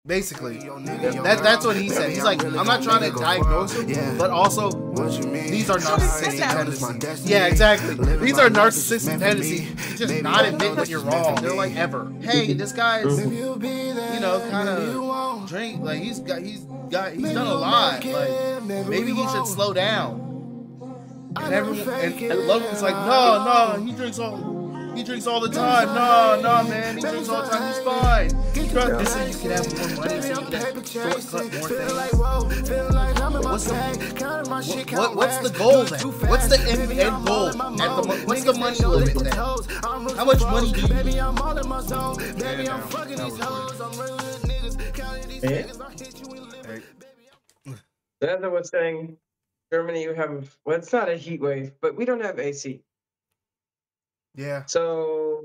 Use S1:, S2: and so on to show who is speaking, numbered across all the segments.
S1: Basically, that's what he said. He's like, I'm not trying to diagnose him, but also these are narcissistic tendencies. Yeah, exactly. These are narcissistic tendencies. You just not admit when you're wrong. They're like, ever. Hey, this guy's, kind of drink. Like he's done a lot. Like maybe he should slow down. And a lot of it's like, no, he drinks all the time. No, man, he drinks all the time. He's fine. This so you can have more money, so you can shortcut more things. What's the goal then? What's the end goal? What's the money limit then? How much money do you need?
S2: The other was saying, Germany, you have, well, it's not a heat wave, but we don't have AC.
S1: Yeah.
S2: So,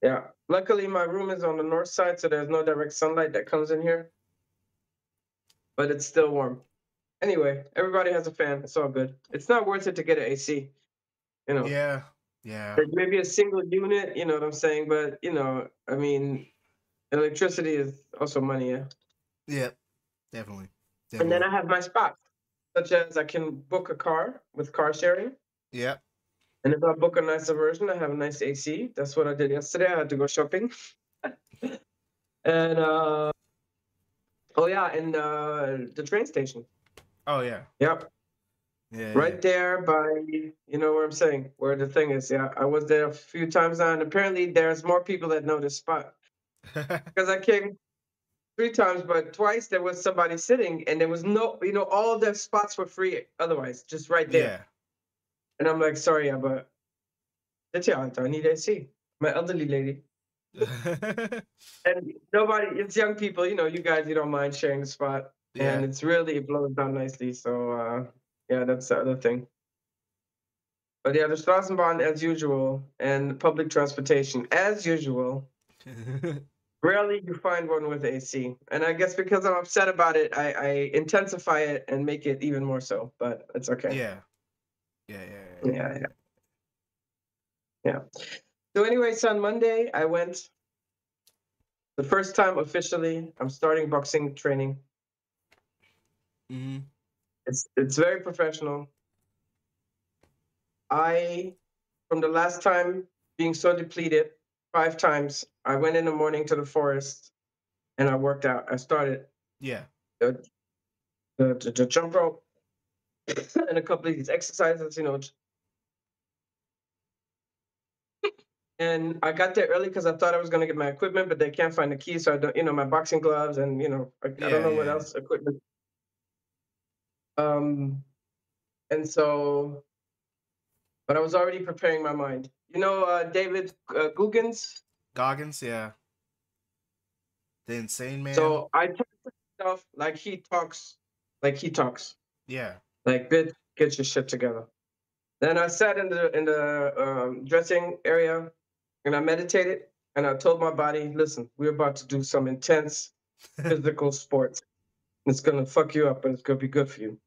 S2: yeah. Luckily, my room is on the north side, so there's no direct sunlight that comes in here. But it's still warm. Anyway, everybody has a fan. It's all good. It's not worth it to get an AC.
S1: Yeah.
S2: Like maybe a single unit, you know what I'm saying? But, I mean, electricity is also money, yeah?
S1: Yeah, definitely.
S2: And then I have my spots, such as I can book a car with car sharing.
S1: Yeah.
S2: And if I book a nicer version, I have a nice AC. That's what I did yesterday. I had to go shopping. And, the train station.
S1: Oh, yeah.
S2: Yep.
S1: Yeah.
S2: Right there by, where I'm saying, where the thing is. Yeah, I was there a few times now, and apparently there's more people that know this spot. Because I came 3 times, but twice there was somebody sitting, and there was no, all the spots were free otherwise, just right there.
S1: Yeah.
S2: And I'm like, sorry, yeah, but I need AC. My elderly lady. And nobody, it's young people, you guys, you don't mind sharing the spot.
S1: Yeah.
S2: And it blows down nicely. So, that's the other thing. But yeah, the Straßenbahn as usual, and public transportation as usual. Rarely you find one with AC. And I guess because I'm upset about it, I intensify it and make it even more so. But it's okay. Yeah. So anyway, so on Monday, I went the first time officially. I'm starting boxing training.
S1: Mm-hmm.
S2: It's very professional. From the last time being so depleted, 5 times, I went in the morning to the forest and I worked out. I started the jump rope and a couple of these exercises, And I got there early because I thought I was going to get my equipment, but they can't find the key. So I don't, my boxing gloves and, I don't know what else equipment. And so, but I was already preparing my mind. David Goggins?
S1: Goggins, yeah. The insane man.
S2: So I talk stuff like he talks.
S1: Yeah.
S2: Like, bitch, get your shit together. Then I sat in the dressing area and I meditated and I told my body, listen, we're about to do some intense physical sports. It's gonna fuck you up, but it's gonna be good for you.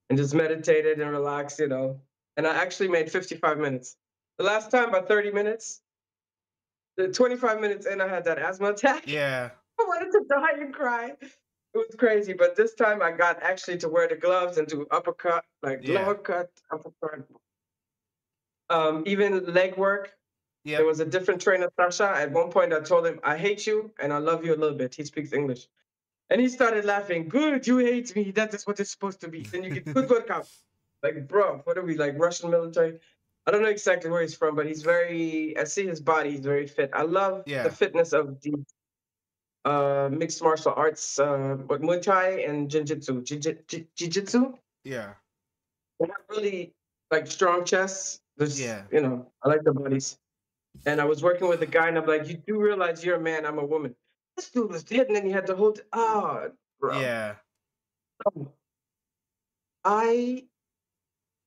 S2: And just meditated and relaxed, And I actually made 55 minutes. The last time, about 30 minutes. The 25 minutes in, I had that asthma attack.
S1: Yeah.
S2: I wanted to die and cry. It was crazy, but this time I got actually to wear the gloves and do uppercut, lower cut, uppercut. Even leg work. Yeah. There was a different trainer, Sasha. At one point, I told him, I hate you and I love you a little bit. He speaks English. And he started laughing. Good, you hate me. That is what it's supposed to be. Then you get good workout. Like, bro, what are we, like Russian military? I don't know exactly where he's from, but I see his body. He's very fit. I love the fitness of the mixed martial arts, Muay Thai and Jiu-Jitsu.
S1: Yeah.
S2: They're not really like strong chests. I like the bodies. And I was working with a guy and I'm like, you do realize you're a man, I'm a woman. This dude was dead and then he had to hold, bro.
S1: Yeah.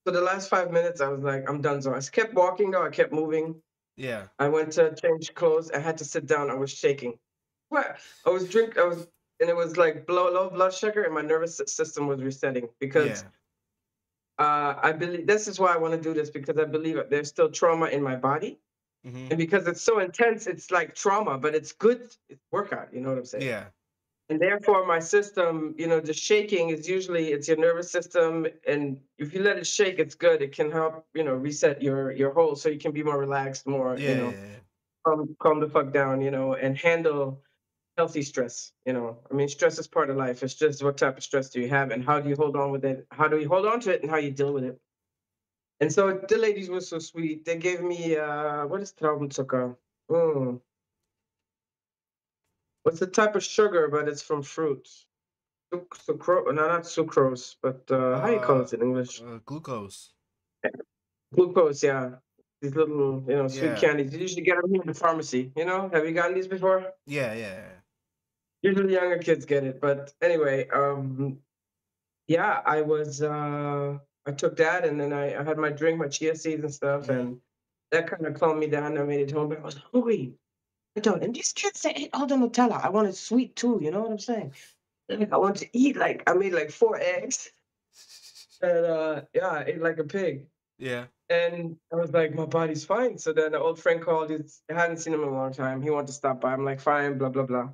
S2: For the last 5 minutes, I was like, I'm done. So I kept walking though, I kept moving.
S1: Yeah.
S2: I went to change clothes. I had to sit down. I was shaking. What? And it was like low blood sugar and my nervous system was resetting because I believe this is why I want to do this because I believe there's still trauma in my body And because it's so intense, it's like trauma, but it's good workout. You know what I'm saying?
S1: Yeah.
S2: And therefore, my system, you know, the shaking is usually it's your nervous system, and if you let it shake, it's good. It can help, you know, reset your whole, so you can be more relaxed, more, you know, calm the fuck down, you know, and handle healthy stress. You know, I mean, stress is part of life. It's just what type of stress do you have, and how do you hold on with it? How do you hold on to it, and how you deal with it? And so the ladies were so sweet. They gave me what is Traubenzucker? Mm. What's the type of sugar, but it's from fruits? Sucrose, no, not sucrose, but how you call it in English?
S1: Glucose.
S2: Glucose, yeah. These little, you know, sweet
S1: Yeah.
S2: candies. You usually get them here in the pharmacy. You know, have you gotten these before?
S1: Yeah, yeah.
S2: Usually younger kids get it, but anyway, yeah, I took that, and then I had my drink, my chia seeds and stuff, and that kind of calmed me down. I made it home, but I was hungry. I don't, and these kids, they ate all the Nutella. I wanted sweet too. You know what I'm saying? Like I want to eat. Like I made like 4 eggs, and yeah, I ate like a pig.
S1: Yeah.
S2: And I was like, my body's fine. So then an old friend called. I hadn't seen him in a long time. He wanted to stop by. I'm like, fine, blah blah blah.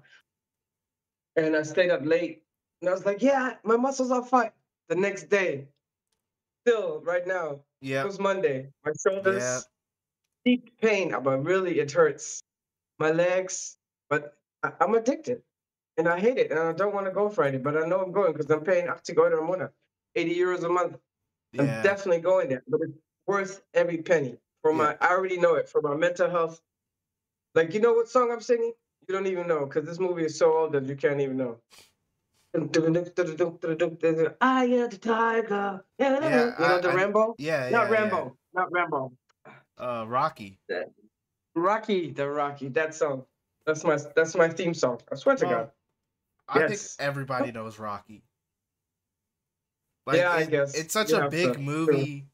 S2: And I stayed up late, and I was like, yeah, my muscles are fine. The next day, still right now.
S1: Yeah.
S2: It was Monday. My shoulders,
S1: Yeah.
S2: deep pain, but really it hurts. My legs, but I'm addicted. And I hate it, and I don't want to go Friday, but I know I'm going because I'm paying Achtigoida Ramona, €80 a month. I'm
S1: Yeah.
S2: definitely going there, but it's worth every penny. I already know it for my mental health. Like, you know what song I'm singing? You don't even know because this movie is so old that you can't even know. I am the tiger.
S1: Yeah.
S2: You know the Rambo?
S1: Yeah,
S2: Not
S1: yeah,
S2: Rambo. Not Rambo.
S1: Rocky.
S2: Rocky, the Rocky. That song. That's my theme song. I swear to God.
S1: I think everybody knows Rocky. Like,
S2: yeah, I guess
S1: it's such a big movie.
S2: True.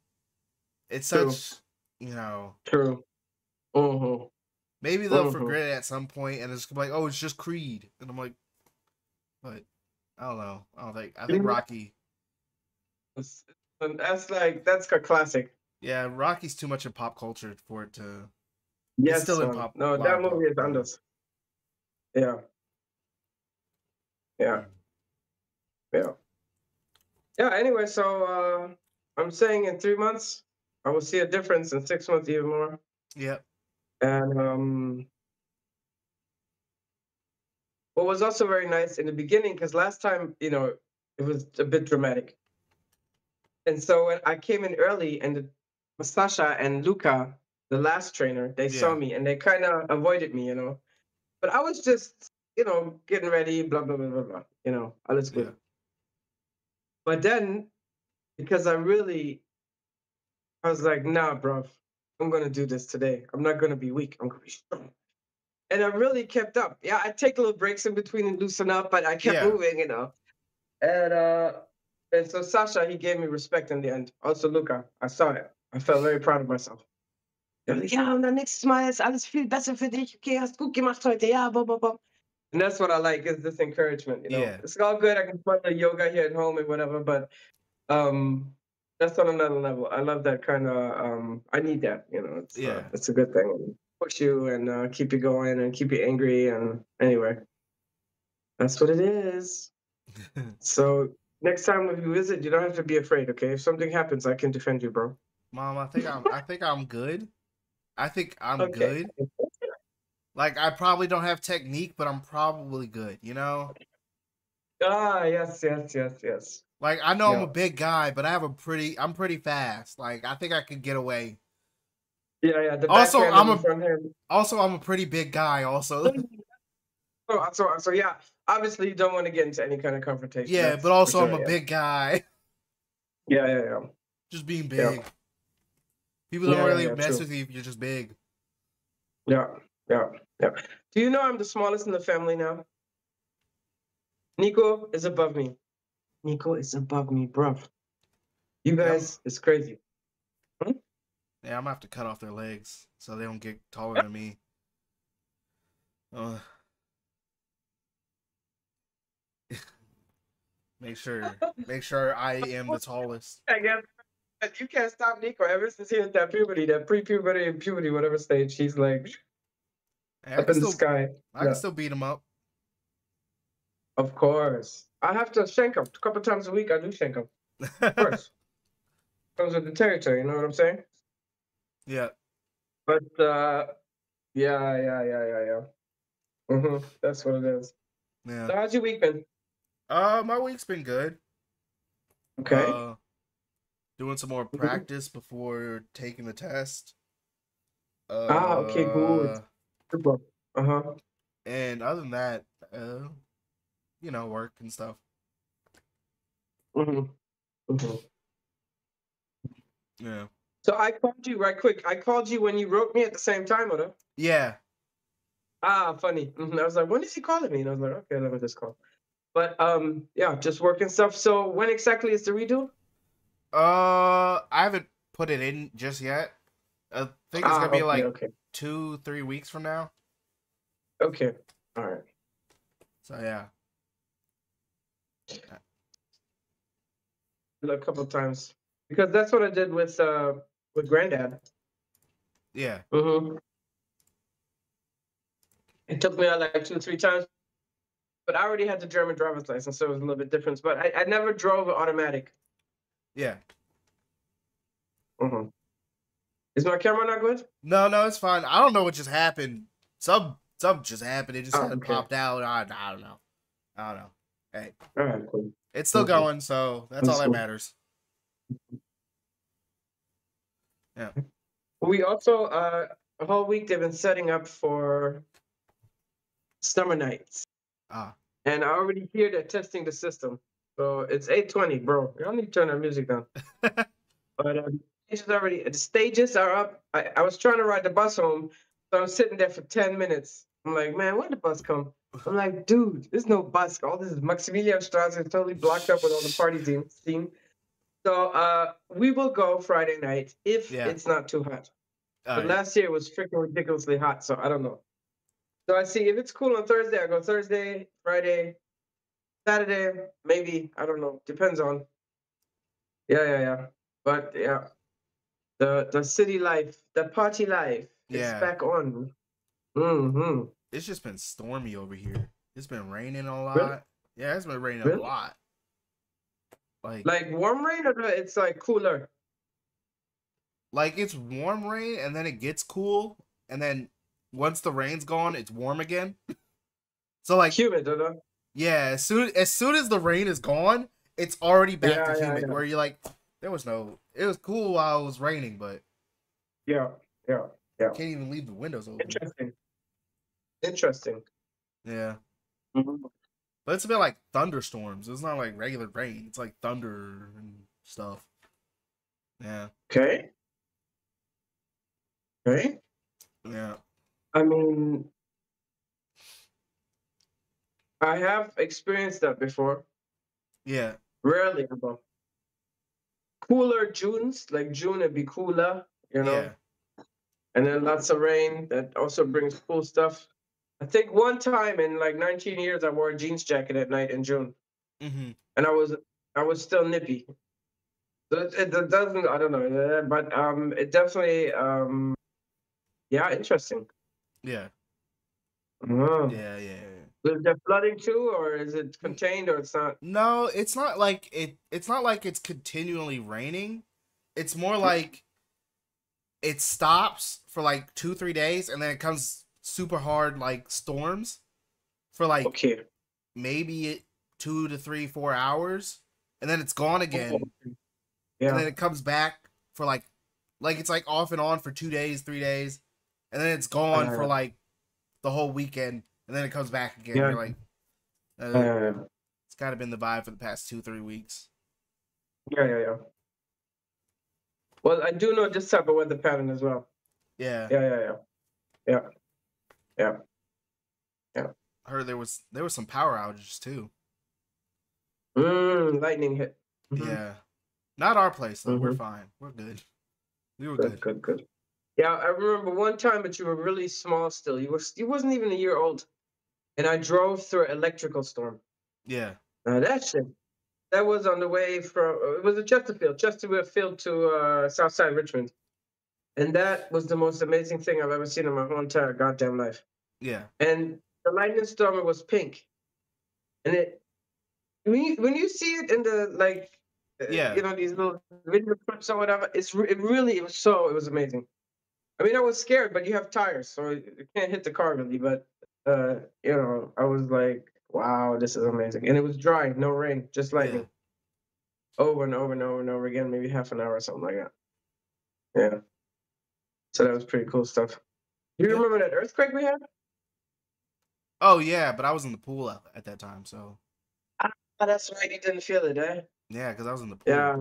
S1: It's such, you know.
S2: True. Mm-hmm.
S1: Maybe they'll forget it at some point, and it's like, oh, it's just Creed, and I'm like, but I don't know. I think Rocky.
S2: That's a classic.
S1: Yeah, Rocky's too much in pop culture for it to.
S2: Yes,
S1: it's still in pop.
S2: No, that movie is under. Yeah. Yeah. Yeah. Yeah. Anyway, so I'm saying in 3 months I will see a difference. In 6 months, even more.
S1: Yep.
S2: And what was also very nice in the beginning, because last time, you know, it was a bit dramatic. And so when I came in early, and Sasha and Luca, the last trainer, they saw me and they kind of avoided me, you know. But I was just, you know, getting ready, blah, blah, blah, blah, blah. You know, all is good. But then, because I was like, nah, bro, I'm going to do this today. I'm not going to be weak. I'm going to be strong. And I really kept up. Yeah, I take little breaks in between and loosen up, but I kept moving, you know. And so Sasha, he gave me respect in the end. Also, Luca, I saw it. I felt very proud of myself. Ja, und dann nächstes Mal ist alles viel besser für dich. Okay, hast gut gemacht heute. Ja, blah, blah, blah. And that's what I like, is this encouragement, you know.
S1: Yeah.
S2: It's all good. I can find the yoga here at home and whatever, but that's on another level. I love that kind of, I need that, you know. It's a good thing. Push you and keep you going and keep you angry. And anyway, that's what it is. So next time when you visit, you don't have to be afraid, okay? If something happens, I can defend you, bro.
S1: Mom, I think I'm good. I think I'm good. Like, I probably don't have technique, but I'm probably good, you know?
S2: Yes.
S1: Like, I know I'm a big guy, but I'm pretty fast. Like, I think I could get away.
S2: Yeah.
S1: Also, I'm a pretty big guy, also.
S2: So yeah, obviously you don't want to get into any kind of confrontation.
S1: Yeah, but also I'm a big guy.
S2: Yeah.
S1: Just being big. Yeah. People don't really mess with you if you're just big.
S2: Yeah. Do you know I'm the smallest in the family now? Nico is above me. Nico is above me, bro. You guys, it's crazy.
S1: Yeah, I'm gonna have to cut off their legs so they don't get taller than me. Make sure I am the tallest.
S2: I guess You can't stop Nico ever since he hit that puberty, that pre-puberty and puberty, whatever stage. He's like
S1: Hey,
S2: up in the sky.
S1: I can still beat him up.
S2: Of course. I have to shank him. A couple times a week, I do shank him. Of course. Comes with the territory, you know what I'm saying?
S1: Yeah.
S2: But, yeah. That's what it is.
S1: Yeah.
S2: So how's your week been?
S1: My week's been good.
S2: Okay.
S1: Doing some more practice before taking the test.
S2: Okay, good. Uh-huh.
S1: And other than that, work and stuff. Yeah.
S2: So I called you right quick. I called you when you wrote me at the same time, or?
S1: Yeah.
S2: Funny. I was like, when is he calling me? And I was like, okay, let me just call. But yeah, just working stuff. So when exactly is the redo?
S1: I haven't put it in just yet. I think it's gonna be like 2-3 weeks from now.
S2: Okay. All right.
S1: So yeah.
S2: A couple of times because that's what I did with Granddad.
S1: Yeah.
S2: It took me out like 2-3 times, but I already had the German driver's license, so it was a little bit different. But I never drove an automatic.
S1: Yeah.
S2: Is my camera not good?
S1: No, it's fine. I don't know what just happened. Some just happened. It just kind of popped out. I don't know. Hey.
S2: All right, cool.
S1: It's still going, so that's all that matters. Yeah.
S2: We also a whole week they've been setting up for summer nights. And I already hear they're testing the system. So it's 8:20, bro. You don't need to turn our music down. But the stages are up. I was trying to ride the bus home, so I'm sitting there for 10 minutes. I'm like, man, when the bus come? I'm like, dude, there's no bus. All this is Maximilianstraße is totally blocked up with all the party scene. So we will go Friday night if it's not too hot. But last year it was freaking ridiculously hot, so I don't know. So I see if it's cool on Thursday, I go Thursday, Friday, Saturday, maybe. I don't know. Depends on. Yeah. But yeah, the city life, the party life, it's back on.
S1: It's just been stormy over here. It's been raining a lot.
S2: Really?
S1: Yeah, it's been raining a lot.
S2: Like warm rain, or it's like cooler?
S1: Like it's warm rain and then it gets cool, and then once the rain's gone, it's warm again. So like
S2: humid, huh?
S1: Yeah, as soon as the rain is gone, it's already back to humid. Where you're like, it was cool while it was raining, but
S2: yeah.
S1: Can't even leave the windows open.
S2: Interesting.
S1: Yeah. But it's a bit like thunderstorms. It's not like regular rain. It's like thunder and stuff. Yeah.
S2: Okay.
S1: Yeah.
S2: I mean, I have experienced that before.
S1: Yeah.
S2: Rarely, though. Cooler Junes, like June, it'd be cooler,
S1: Yeah.
S2: And then lots of rain. That also brings cool stuff. I think one time in like 19 years, I wore a jeans jacket at night in June, and I was still nippy. So it doesn't. I don't know, but it definitely. Yeah, interesting.
S1: Yeah.
S2: Yeah. Is there flooding too, or is it contained, or it's not?
S1: No, it's not like it's not like it's continually raining. It's more like it stops for like 2-3 days, and then it comes super hard like storms for like maybe 2 to 3, 4 hours, and then it's gone again.
S2: Yeah.
S1: And then it comes back for like it's like off and on for 2 days, 3 days, and then it's gone for like the whole weekend, and then it comes back again. You're like, it's kind of been the vibe for the past 2-3 weeks.
S2: Yeah. Well, I do know this type of weather pattern as well.
S1: Yeah. I heard there was some power outages too.
S2: Lightning hit.
S1: Yeah. Not our place though. We're fine. We're good. We were good.
S2: Good. Yeah, I remember one time, but you were really small still. You wasn't even a year old, and I drove through an electrical storm.
S1: Yeah.
S2: That That was on the way from. It was a Chesterfield field to Southside Richmond, and that was the most amazing thing I've ever seen in my whole entire goddamn life.
S1: Yeah.
S2: And the lightning storm, it was pink, and when you see it in the like,
S1: Yeah.
S2: you know, these little video clips or whatever, it was amazing. I mean, I was scared, but you have tires, so you can't hit the car really. But you know, I was like, wow, this is amazing, and it was dry, no rain, just lightning, over and over and over and over again, maybe half an hour or something like that. Yeah, so that was pretty cool stuff. Do you remember that earthquake we had?
S1: Oh yeah, but I was in the pool at that time, so.
S2: Ah, that's right. You didn't feel it, eh?
S1: Yeah, because I was in the pool.
S2: Yeah.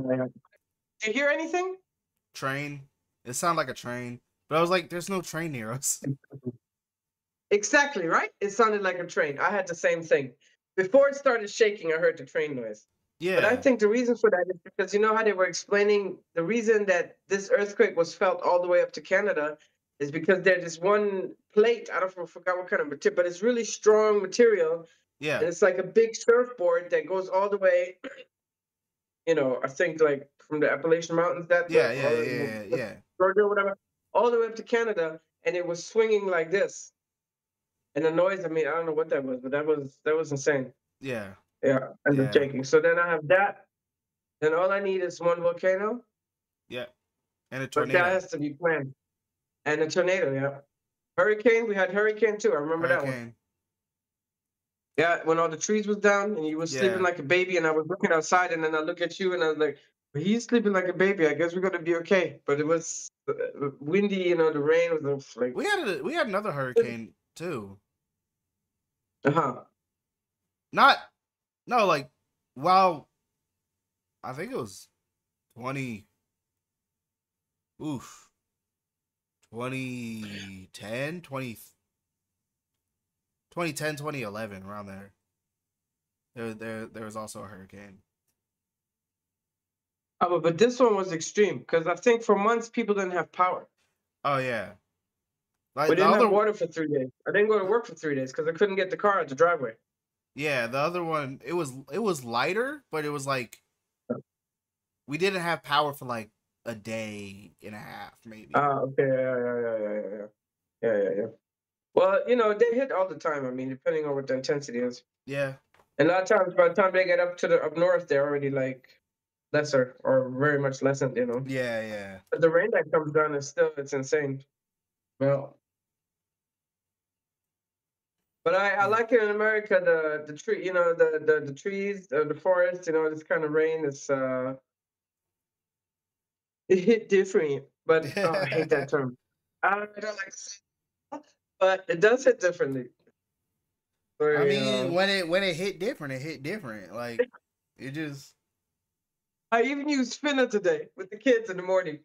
S2: Did you hear anything?
S1: Train. It sounded like a train, but I was like, "There's no train near us."
S2: Exactly, right? It sounded like a train. I had the same thing. Before it started shaking, I heard the train noise.
S1: Yeah.
S2: But I think the reason for that is because you know how they were explaining the reason that this earthquake was felt all the way up to Canada is because there's this one plate. I forgot what kind of material, but it's really strong material.
S1: Yeah.
S2: And it's like a big surfboard that goes all the way, you know, I think like from the Appalachian Mountains,
S1: Yeah,
S2: Georgia or whatever, all the way up to Canada, and it was swinging like this. And the noise, I mean, I don't know what that was, but that was insane.
S1: Yeah.
S2: Yeah, and the shaking. So then I have that. Then all I need is one volcano.
S1: Yeah. And a tornado.
S2: But that has to be planned. And a tornado, yeah. Hurricane, we had hurricane too. I remember that one. Yeah, when all the trees was down and you was sleeping like a baby, and I was looking outside, and then I look at you and I was like, well, he's sleeping like a baby. I guess we're gonna be okay. But it was windy, you know, the rain was like.
S1: We had another hurricane too. Well, I think it was 2010, 2011, around there. There was also a hurricane.
S2: Oh, but this one was extreme because I think for months people didn't have power.
S1: Oh yeah.
S2: Like we didn't have water for 3 days. I didn't go to work for 3 days because I couldn't get the car out the driveway.
S1: Yeah, the other one, it was lighter, but it was like we didn't have power for like a day and a half, maybe.
S2: Okay, yeah. Well, you know, they hit all the time. I mean, depending on what the intensity is.
S1: Yeah.
S2: And a lot of times, by the time they get up north, they're already like lesser or very much lessened. You know.
S1: Yeah.
S2: But the rain that comes down it's insane. Well. But I like it in America, the tree, you know, the trees, the forest, you know, this kind of rain is it hit different. But I hate that term. I don't like to say it, but it does hit differently.
S1: I mean, when it hit different, it hit different. Like it just.
S2: I even used Finna today with the kids in the morning.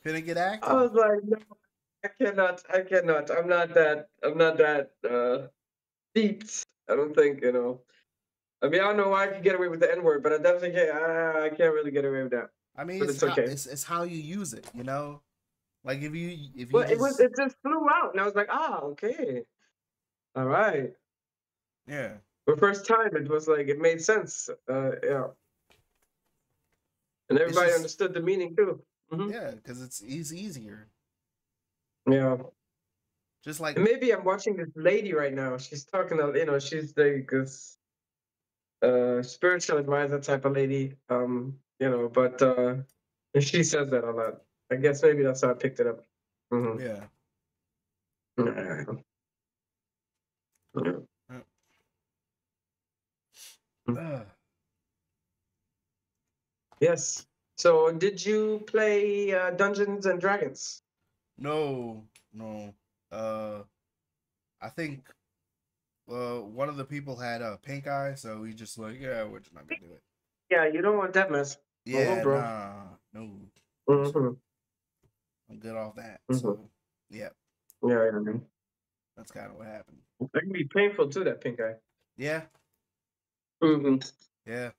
S1: Finna get active.
S2: I was like, no. I cannot. I'm not that deep. I don't think, you know. I mean, I don't know why I can get away with the N-word, but I definitely can't. I can't really get away with that.
S1: I mean,
S2: but it's okay.
S1: It's how you use it, you know. Like if you.
S2: Well, it just flew out, and I was like, okay, all right.
S1: Yeah.
S2: The first time, it was like it made sense. Yeah. And everybody understood the meaning too.
S1: Mm-hmm. Yeah, because it's easier.
S2: Yeah.
S1: Just like
S2: maybe I'm watching this lady right now. She's talking, you know, she's like this spiritual advisor type of lady. You know, but she says that a lot. I guess maybe that's how I picked it up. Mm-hmm.
S1: Yeah.
S2: Yes. So, did you play Dungeons and Dragons?
S1: No. I think one of the people had a pink eye, so he just like, yeah, we're just not gonna do it.
S2: Yeah, you don't want that mess.
S1: Yeah,
S2: bro.
S1: No.
S2: Mm-hmm.
S1: I'm good off that. Mm-hmm. So, yeah.
S2: Yeah.
S1: That's kind of what happened.
S2: That can be painful too. That pink eye.
S1: Yeah.
S2: Mm-hmm.
S1: Yeah.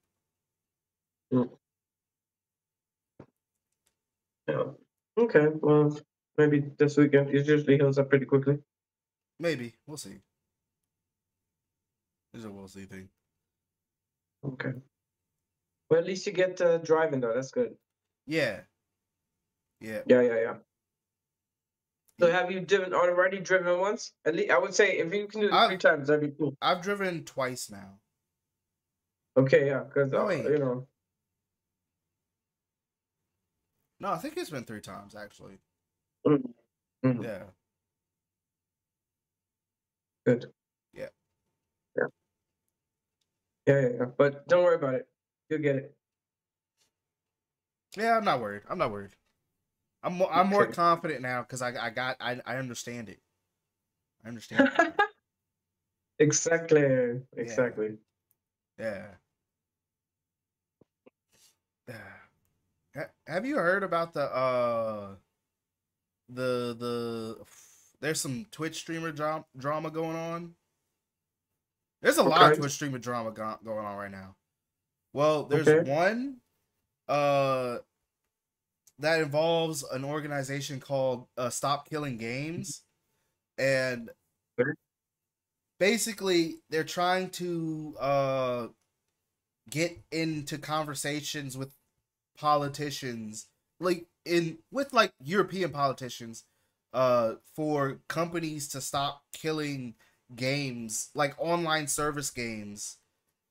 S2: Mm. Yeah. Okay. Well, maybe this weekend it usually heals up pretty quickly.
S1: Maybe. We'll see. It's a we'll see thing.
S2: Okay. Well, at least you get driving though. That's good.
S1: Yeah. Yeah.
S2: Yeah. So have you already driven once? At least I would say if you can do it 3 times, that'd be cool.
S1: I've driven twice now.
S2: Okay, yeah, because
S1: No, wait.
S2: you know.
S1: No, I think it's been 3 times actually.
S2: Mm-hmm.
S1: Yeah.
S2: Good.
S1: Yeah.
S2: Yeah. But don't worry about it. You'll get it.
S1: Yeah, I'm not worried. I'm more confident now because I understand it. I understand it.
S2: Exactly.
S1: Yeah. Have you heard about the there's some Twitch streamer drama going on? There's a lot of Twitch streamer drama going on right now. Well, there's one that involves an organization called Stop Killing Games, and basically they're trying to get into conversations with politicians, like with European politicians, for companies to stop killing games, like online service games,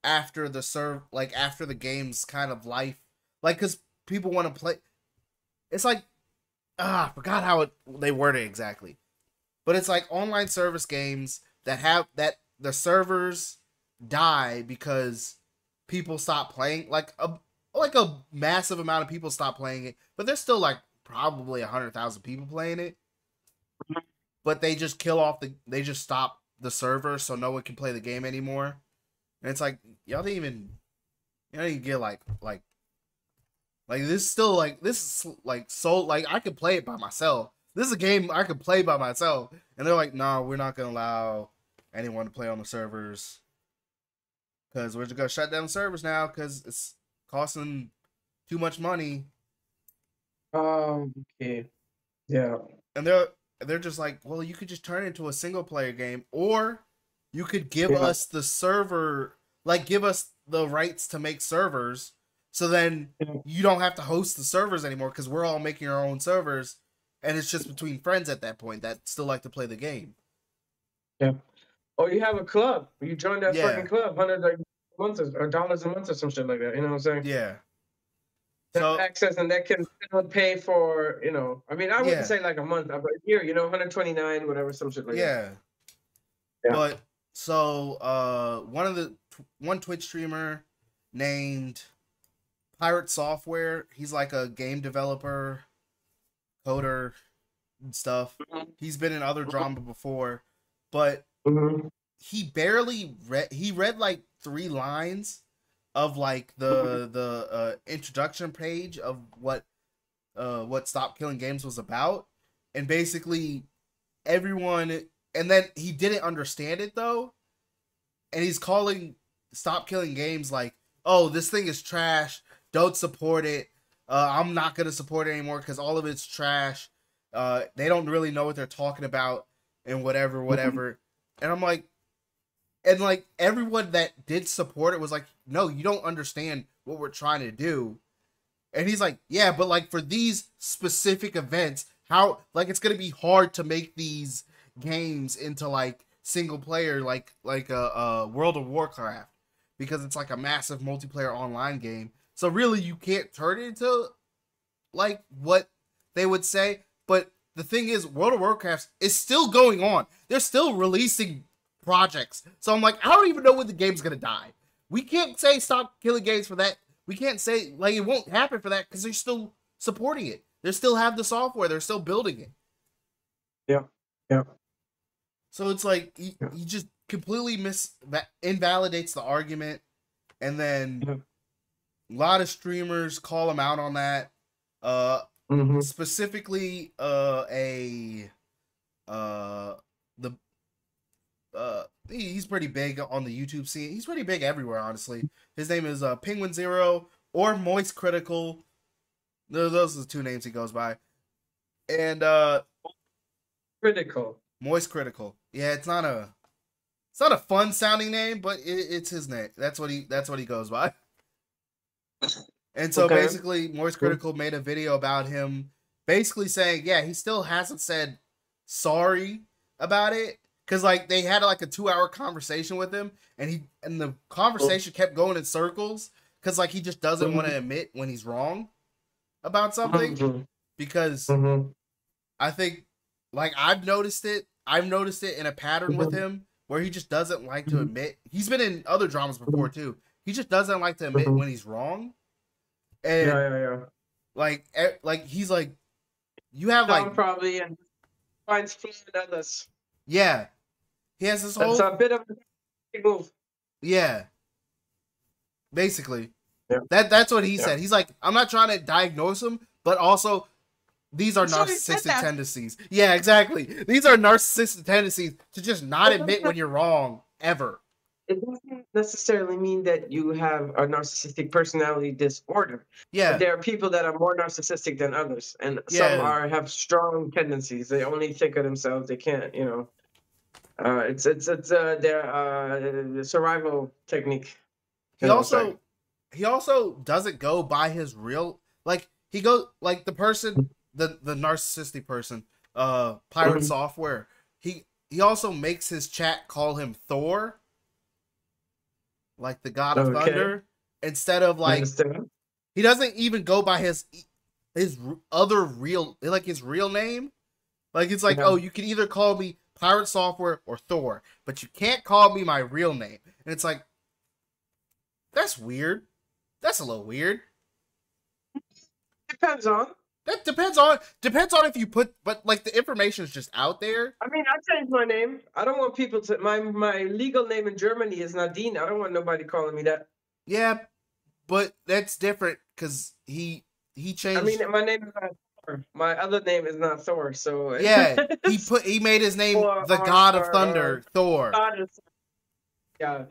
S1: after the game's kind of life, like because people want to play. It's like I forgot how they word it exactly, but it's like online service games that the servers die because people stop playing, like a massive amount of people stop playing it, but there's still like probably 100,000 people playing it, but they just they just stop the server so no one can play the game anymore. And it's like y'all didn't even get like this is still so like I could play it by myself. This is a game I could play by myself, and they're like, no, we're not gonna allow anyone to play on the servers because we're just gonna shut down the servers now because it's costing too much money.
S2: Okay. Yeah.
S1: And they're just like, well, you could just turn it into a single player game, or you could give us the server, like give us the rights to make servers, so then you don't have to host the servers anymore because we're all making our own servers, and it's just between friends at that point that still like to play the game.
S2: Yeah. Or you have a club. You join that fucking club, $100 a month or dollars a month or some shit like that. You know what I'm saying?
S1: Yeah.
S2: So access, and that can pay for, you know, I mean, I wouldn't say like a month, but a year, you know, 129, whatever, some shit like that.
S1: Yeah. But so one Twitch streamer named Pirate Software, he's like a game developer, coder and stuff. He's been in other drama before, but he barely read like 3 lines of like the introduction page of what Stop Killing Games was about, and basically everyone, and then he didn't understand it though, and he's calling Stop Killing Games like, oh, this thing is trash, don't support it, I'm not gonna support it anymore because all of it's trash, they don't really know what they're talking about, and whatever. And I'm like, and like everyone that did support it was like, no, you don't understand what we're trying to do. And he's like, yeah, but like for these specific events, how like it's gonna be hard to make these games into like single player, like a World of Warcraft, because it's like a massive multiplayer online game. So really you can't turn it into like what they would say. But the thing is, World of Warcraft is still going on. They're still releasing projects. So I'm like, I don't even know when the game's gonna die. We can't say Stop Killing Games for that. We can't say like it won't happen for that because they're still supporting it. They still have the software. They're still building it.
S2: Yeah.
S1: So it's like he just completely invalidates the argument, and then a lot of streamers call him out on that. Specifically, he's pretty big on the YouTube scene. He's pretty big everywhere, honestly. His name is Penguin Zero or Moist Critical. Those are the 2 names he goes by. And
S2: Critical.
S1: Moist Critical. Yeah, it's not a It's not a fun sounding name, but it's his name. That's what he goes by. And so basically, Moist Critical made a video about him basically saying, yeah, he still hasn't said sorry about it. Cause like they had like a 2-hour conversation with him, and the conversation kept going in circles. Cause like he just doesn't want to admit when he's wrong about something. Because I think like I've noticed it in a pattern with him where he just doesn't like to admit. He's been in other dramas before too. He just doesn't like to admit when he's wrong. And like he's like, you have like
S2: probably and finds flaw in others.
S1: Yeah, he has this whole.
S2: It's a bit of a move.
S1: Yeah, basically, that's what he said. He's like, I'm not trying to diagnose him, but also these are narcissistic tendencies. Yeah, exactly. These are narcissistic tendencies to just not admit when you're wrong ever.
S2: It doesn't necessarily mean that you have a narcissistic personality disorder.
S1: Yeah.
S2: But there are people that are more narcissistic than others, and some have strong tendencies. They only think of themselves. They can't, you know. It's their survival technique.
S1: He also doesn't go by his real, like he goes like the person, the narcissistic person, Pirate Software. He also makes his chat call him Thor. Like the god of thunder, instead of like he doesn't even go by his other real, like his real name. Like it's like, oh, you can either call me Pirate Software or Thor, but you can't call me my real name. And it's like, that's weird. That's a little weird.
S2: Depends on
S1: if you put, but like the information is just out there.
S2: I mean, I changed my name. I don't want people to. My legal name in Germany is Nadine. I don't want nobody calling me that.
S1: Yeah, but that's different because he changed. I
S2: mean, my name is not Thor. My other name is not Thor. So
S1: yeah, he made his name the God of Thunder, Thor.
S2: Yeah.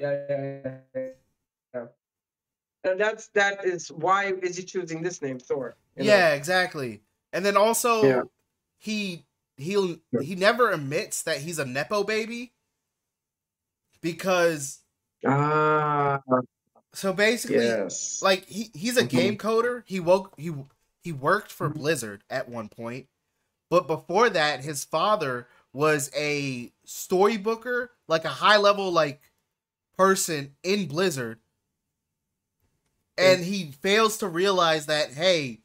S2: And that is why is he choosing this name, Thor?
S1: Yeah, exactly. And then also, he never admits that he's a nepo baby because so basically, like he's a game coder. He worked for Blizzard at one point, but before that, his father was a storybooker, like a high level like person in Blizzard. And he fails to realize that, hey,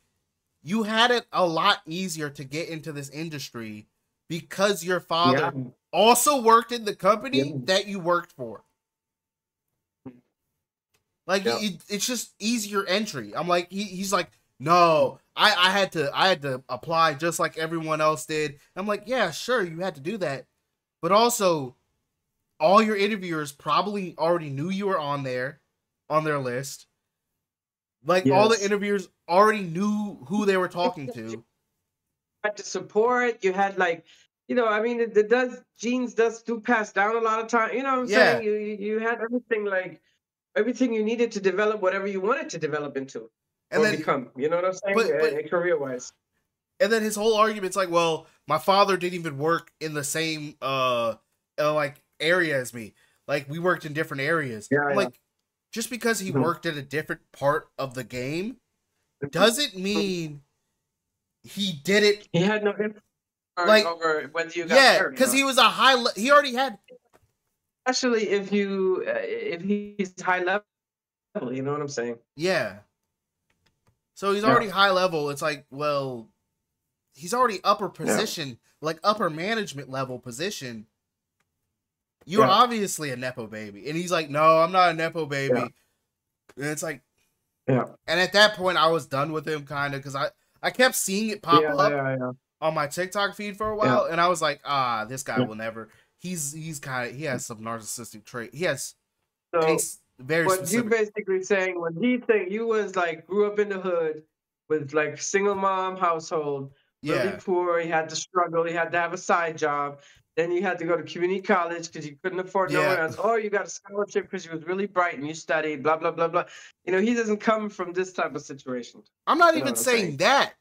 S1: you had it a lot easier to get into this industry because your father also worked in the company that you worked for. Like, it's just easier entry. I'm like, he's like, no, I had to apply just like everyone else did. I'm like, yeah, sure, you had to do that. But also, all your interviewers probably already knew you were on their list. Like, all the interviewers already knew who they were talking to.
S2: You had to support. You had, like, you know, I mean, genes do pass down a lot of time. You know what I'm saying? You had everything, like, everything you needed to develop whatever you wanted to develop into and then become. You know what I'm saying? Career-wise.
S1: And then his whole argument's like, well, my father didn't even work in the same, like, area as me. Like, we worked in different areas.
S2: Yeah,
S1: I'm like, just because he worked at a different part of the game doesn't mean he did it.
S2: He had no influence over whether you got
S1: hurt. Because he was he already had.
S2: Especially if he's high level, you know what I'm saying?
S1: Yeah. So he's already high level. It's like, well, he's already upper position, like upper management level position. You're obviously a nepo baby. And he's like, no, I'm not a nepo baby. And it's like, and at that point, I was done with him, kind of, because I kept seeing it pop up on my TikTok feed for a while. And I was like, this guy will never. He's kind of, he has some narcissistic trait. He has very
S2: what
S1: specific.
S2: You basically saying, when he think you was like, grew up in the hood with like single mom household, really poor, he had to struggle, he had to have a side job. Then you had to go to community college because you couldn't afford no one else. Or you got a scholarship because you was really bright and you studied, blah, blah, blah, blah. You know, he doesn't come from this type of situation.
S1: I'm not even saying that.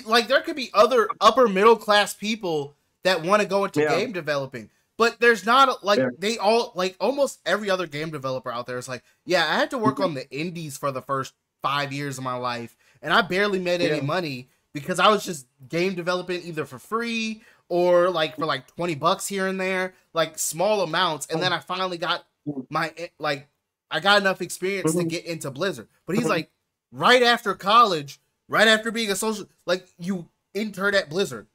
S1: Like, there could be other upper middle class people that want to go into game developing. But there's not like they all like almost every other game developer out there is like, yeah, I had to work on the indies for the first 5 years of my life, and I barely made any money because I was just game developing either for free or like for like $20 here and there, like small amounts, and then I finally got my like I got enough experience to get into Blizzard. But he's like, right after college, right after being a social, like you intern at Blizzard.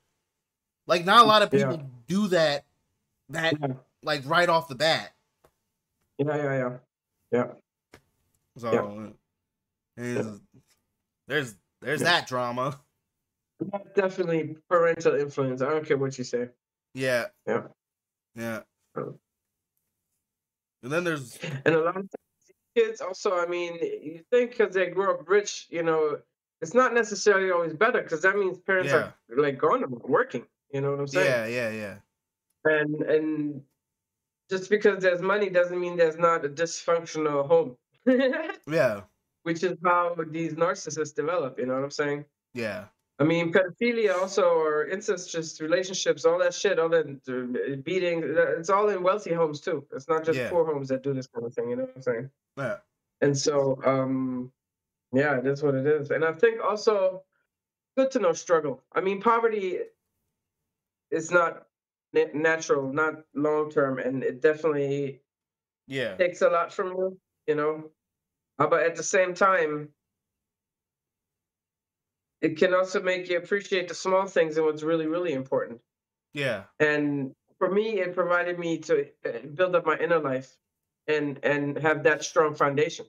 S1: Like not a lot of people do that like right off the bat.
S2: Yeah.
S1: So there's that drama.
S2: Definitely parental influence. I don't care what you say.
S1: Yeah.
S2: And
S1: then there's
S2: a lot of kids also, I mean, you think because they grew up rich, you know, it's not necessarily always better because that means parents are like gone and working. You know what I'm saying?
S1: Yeah.
S2: And just because there's money doesn't mean there's not a dysfunctional home.
S1: Yeah.
S2: Which is how these narcissists develop, you know what I'm saying?
S1: Yeah.
S2: I mean, pedophilia also, or incestuous relationships, all that shit, all that beating, it's all in wealthy homes too. It's not just poor homes that do this kind of thing, you know what I'm saying?
S1: Yeah.
S2: And so, yeah, that's what it is. And I think also good to know struggle. I mean, poverty is not natural, not long term, and it definitely takes a lot from you, you know. But at the same time, it can also make you appreciate the small things and what's really, really important.
S1: Yeah.
S2: And for me, it provided me to build up my inner life and have that strong foundation.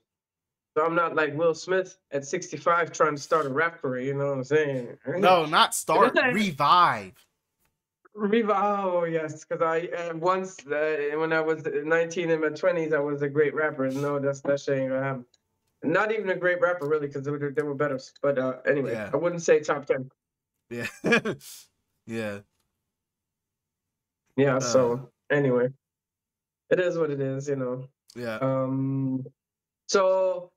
S2: So I'm not like Will Smith at 65 trying to start a rap career. You know what I'm saying?
S1: No, not start. Revive.
S2: Oh yes, because I once when I was 19 in my 20s, I was a great rapper. No, that shit ain't gonna happen. Not even a great rapper, really, because they were better. But anyway, I wouldn't say top 10.
S1: Yeah. Yeah.
S2: Yeah. So anyway, it is what it is, you know.
S1: Yeah.
S2: So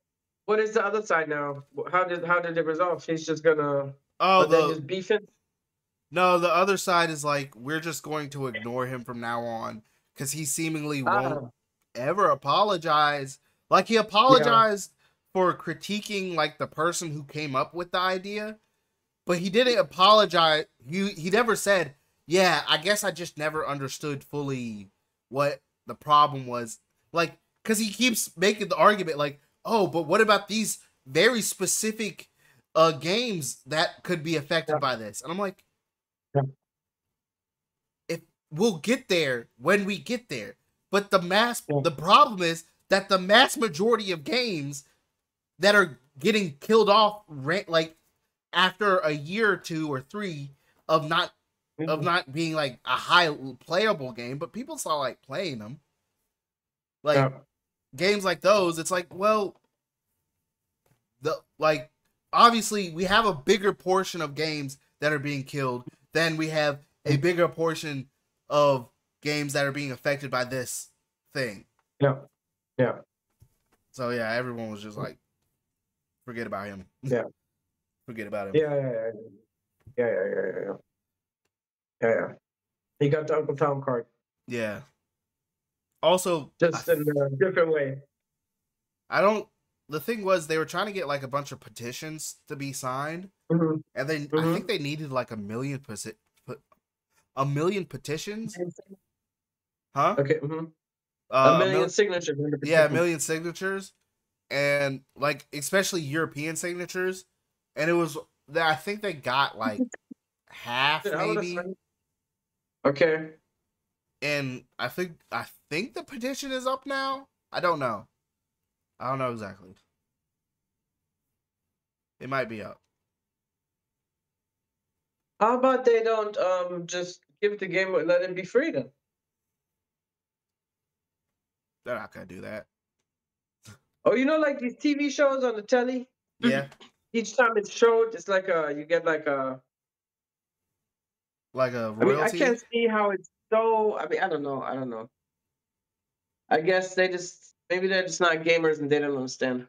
S2: what is the other side now? How did it resolve? He's just gonna they're just beefing?
S1: No, the other side is like we're just going to ignore him from now on because he seemingly won't ever apologize. Like he apologized for critiquing like the person who came up with the idea, but he didn't apologize. He never said, "Yeah, I guess I just never understood fully what the problem was." Like, because he keeps making the argument like, "Oh, but what about these very specific games that could be affected by this?" And I'm like, if we'll get there when we get there. But the problem is that the mass majority of games that are getting killed off like after a year or 2 or 3 of not being like a high playable game, but people still like playing them. Like games like those, it's like, well, obviously we have a bigger portion of games that are being killed than we have a bigger portion of games that are being affected by this thing.
S2: Yeah.
S1: So yeah, everyone was just like, forget about him.
S2: Yeah.
S1: Forget about him.
S2: Yeah. He got the Uncle Tom card.
S1: Yeah. Also,
S2: just in a different way.
S1: The thing was, they were trying to get like a bunch of petitions to be signed, and then I think they needed like 1 million petitions. Huh?
S2: Okay. 1 million signatures.
S1: Yeah, 1 million signatures, and like especially European signatures, and it was I think they got like half maybe.
S2: Okay.
S1: And I think the petition is up now. I don't know exactly. It might be up.
S2: How about they don't just give the game, let it be free then?
S1: They're not gonna do that.
S2: Oh, you know, like these TV shows on the telly?
S1: Yeah.
S2: Each time it's showed, it's like you get like a
S1: royalty.
S2: I mean, I can't see how it's so. I mean, I don't know. I guess maybe they're just not gamers and they don't understand.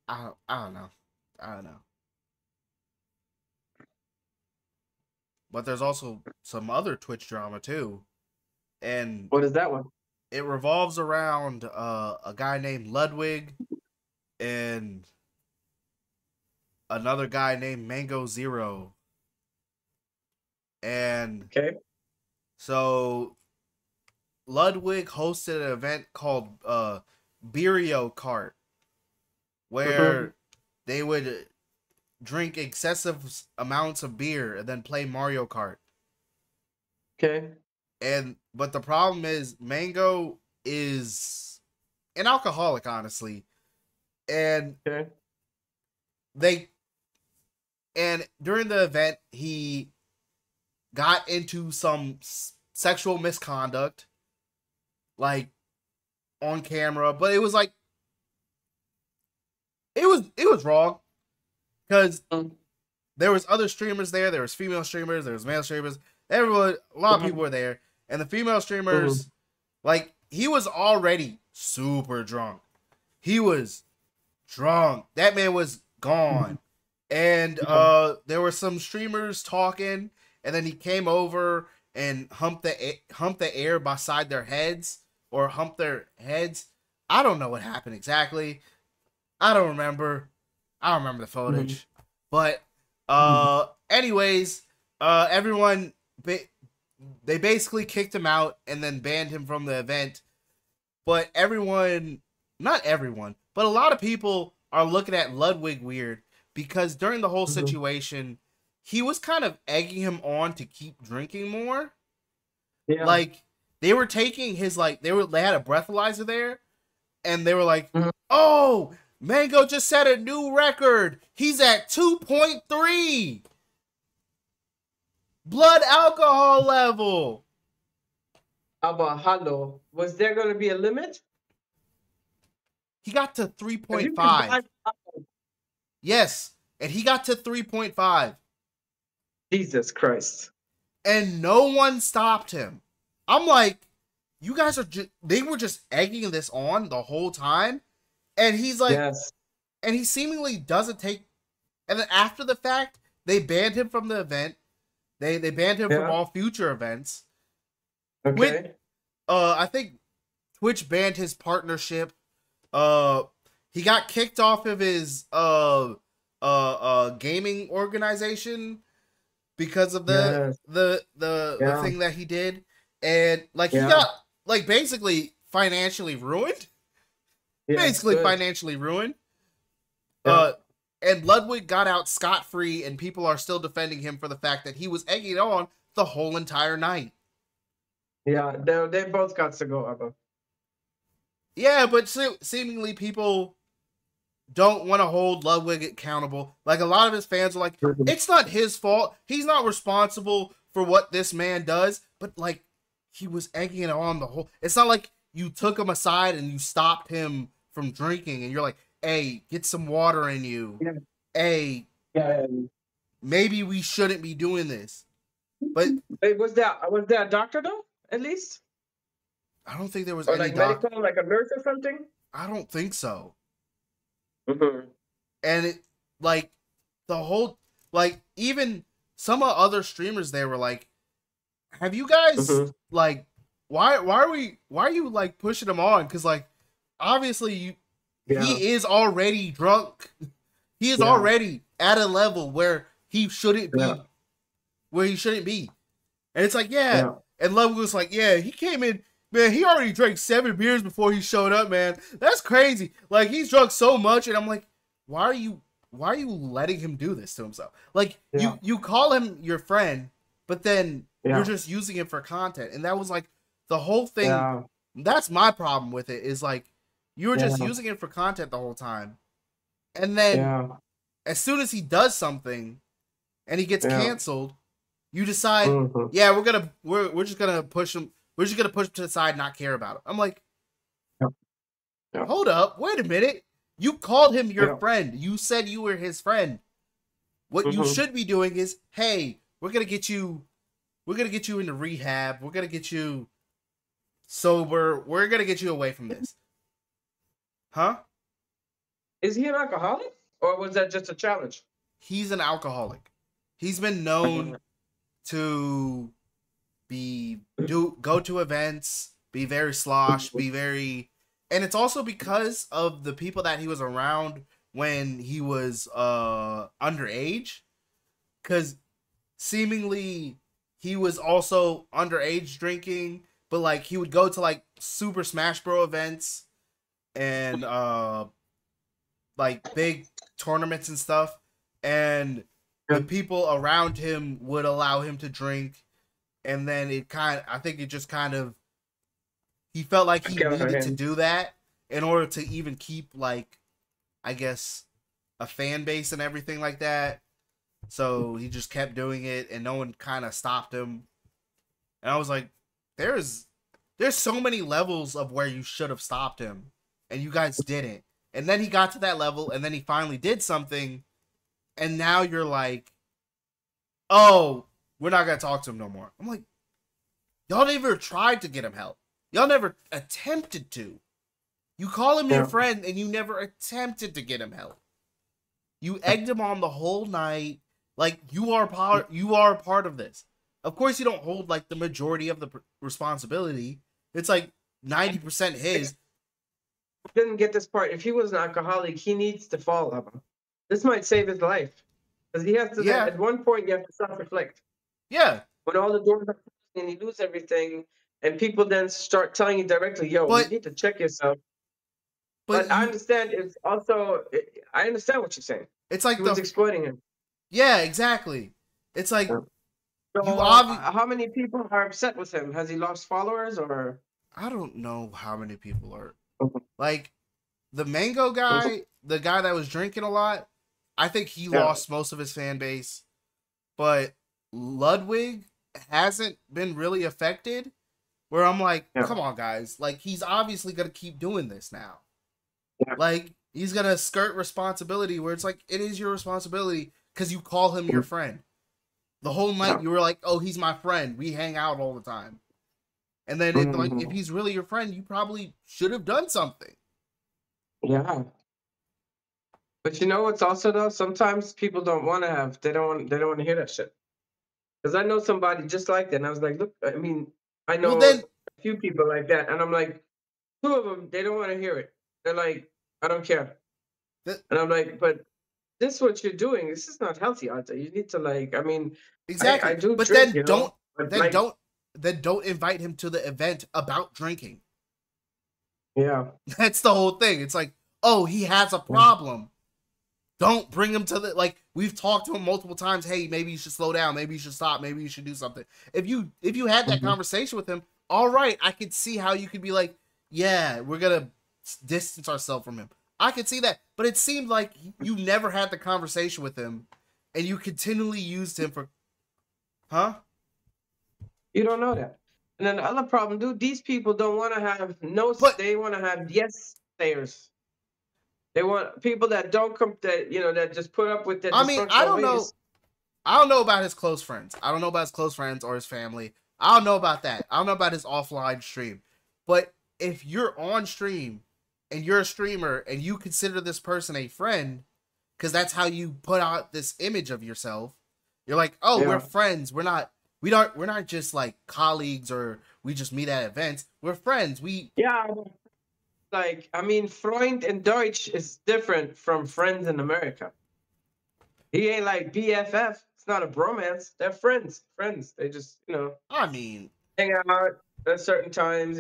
S1: I don't know. but there's also some other Twitch drama too. And
S2: what is that one?
S1: It revolves around a guy named Ludwig and another guy named Mango Zero. And
S2: okay,
S1: so Ludwig hosted an event called Beerio Kart, where they would drink excessive amounts of beer and then play Mario Kart.
S2: Okay.
S1: But the problem is Mango is an alcoholic, honestly. And
S2: okay.
S1: During the event, he got into some sexual misconduct, like on camera, but it was like it was wrong because there was other streamers there. There was female streamers. There was male streamers. Everyone, a lot of people were there, and the female streamers, like, he was already super drunk. He was drunk. That man was gone, and there were some streamers talking, and then he came over and humped the air beside their heads, or humped their heads. I don't know what happened exactly. I don't remember. I don't remember the footage. But anyways, everyone, they basically kicked him out and then banned him from the event. But not everyone, but a lot of people are looking at Ludwig weird because during the whole situation, he was kind of egging him on to keep drinking more. Yeah. Like, they were taking his, like, they had a breathalyzer there, and they were like, oh, Mango just set a new record. He's at 2.3 blood alcohol level.
S2: Aber hallo, was there going to be a limit?
S1: He got to 3.5. Yes, and he got to 3.5.
S2: Jesus Christ.
S1: And no one stopped him. I'm like, you guys are they were just egging this on the whole time. And he's like, yes. And he seemingly doesn't take, and then after the fact, they banned him from the event. They banned him from all future events.
S2: Okay.
S1: I think Twitch banned his partnership. He got kicked off of his gaming organization because of the thing that he did, and like he got like basically financially ruined. Financially ruined. And Ludwig got out scot-free, and people are still defending him for the fact that he was egging on the whole entire night.
S2: Yeah, they both got to go, Abba.
S1: Yeah, but seemingly people don't want to hold Ludwig accountable. Like, a lot of his fans are like, it's not his fault. He's not responsible for what this man does. But, like, he was egging it on the whole... It's not like you took him aside and you stopped him from drinking and you're like, hey, get some water in you. Yeah. Hey, maybe we shouldn't be doing this. But
S2: hey, was there a doctor though? At least
S1: I don't think there was
S2: any like medical, like a nurse or something.
S1: I don't think so. And it, like, the whole, like, even some other streamers there were like, have you guys like, why are you like pushing him on? Because, like, obviously he is already drunk. He is already at a level where he shouldn't be. Where he shouldn't be. And it's like, And Ludwig was like, he came in, man, he already drank 7 beers before he showed up, man. That's crazy. Like, he's drunk so much, and I'm like, why are you letting him do this to himself? Like, you call him your friend, but then you're just using him for content. And that was like the whole thing. That's my problem with it, is like, you were just using it for content the whole time. And then as soon as he does something and he gets canceled, you decide, we're just gonna push him. We're just gonna push him to the side, not care about him. I'm like, hold up, wait a minute. You called him your friend. You said you were his friend. What you should be doing is, hey, we're gonna get you into rehab. We're gonna get you sober. We're gonna get you away from this. Huh?
S2: Is he an alcoholic, or was that just a challenge?
S1: He's an alcoholic. He's been known to go to events, be very slosh, be very, and it's also because of the people that he was around when he was underage, because seemingly he was also underage drinking, but like he would go to like Super Smash Bros events and like big tournaments and stuff, and the people around him would allow him to drink, and then I think it just kind of, he felt like he needed to do that in order to even keep, like, I guess, a fan base and everything like that. So he just kept doing it, and no one kind of stopped him. And I was like, there's so many levels of where you should have stopped him, and you guys didn't. And then he got to that level, and then he finally did something, and now you're like, oh, we're not gonna talk to him no more. I'm like, y'all never tried to get him help. Y'all never attempted to. You call him your friend, and you never attempted to get him help. You egged him on the whole night. Like, you are a part of this. Of course, you don't hold like the majority of the responsibility. It's like 90% his.
S2: Didn't get this part. If he was an alcoholic, he needs to follow. This might save his life, because he has to. Yeah. At one point, you have to self-reflect.
S1: Yeah.
S2: When all the doors are closed and you lose everything, and people then start telling you directly, "Yo, you need to check yourself." But I understand. It's also. I understand what you're saying.
S1: It's like
S2: he was exploiting him.
S1: Yeah, exactly. It's like.
S2: So, how many people are upset with him? Has he lost followers, or?
S1: I don't know how many people are. Like, the Mango guy, the guy that was drinking a lot, I think he lost most of his fan base. But Ludwig hasn't been really affected, where I'm like, come on, guys. Like, he's obviously going to keep doing this now. Yeah. Like, he's going to skirt responsibility, where it's like, it is your responsibility because you call him your friend. The whole night you were like, oh, he's my friend. We hang out all the time. And then, like, if he's really your friend, you probably should have done something.
S2: Yeah. But you know what's also, though? Sometimes people don't want to have. They don't want to hear that shit. Because I know somebody just like that, and I was like, look. I mean, I know a few people like that, and I'm like, two of them, they don't want to hear it. They're like, I don't care. And I'm like, but this is what you're doing. This is not healthy, Arthur. You need to, like. I mean,
S1: exactly.
S2: I do
S1: but
S2: drink,
S1: then don't invite him to the event about drinking.
S2: Yeah.
S1: That's the whole thing. It's like, oh, he has a problem. Don't bring him to the, like, we've talked to him multiple times. Hey, maybe you should slow down. Maybe you should stop. Maybe you should do something. If you had that conversation with him, all right, I could see how you could be like, yeah, we're going to distance ourselves from him. I could see that. But it seemed like you never had the conversation with him, and you continually used him for, huh?
S2: You don't know that. And then the other problem, dude, these people don't want to have they want to have yes sayers. They want people that don't come, that just put up with that.
S1: I mean, I don't know. I don't know about his close friends. I don't know about his close friends or his family. I don't know about that. I don't know about his offline stream. But if you're on stream and you're a streamer and you consider this person a friend, because that's how you put out this image of yourself, you're like, oh, we're friends. We're not just like colleagues, or we just meet at events. We're friends.
S2: Like, I mean, Freund in Deutsch is different from friends in America. He ain't like BFF. It's not a bromance. They're friends. They just,
S1: I mean,
S2: hang out at certain times,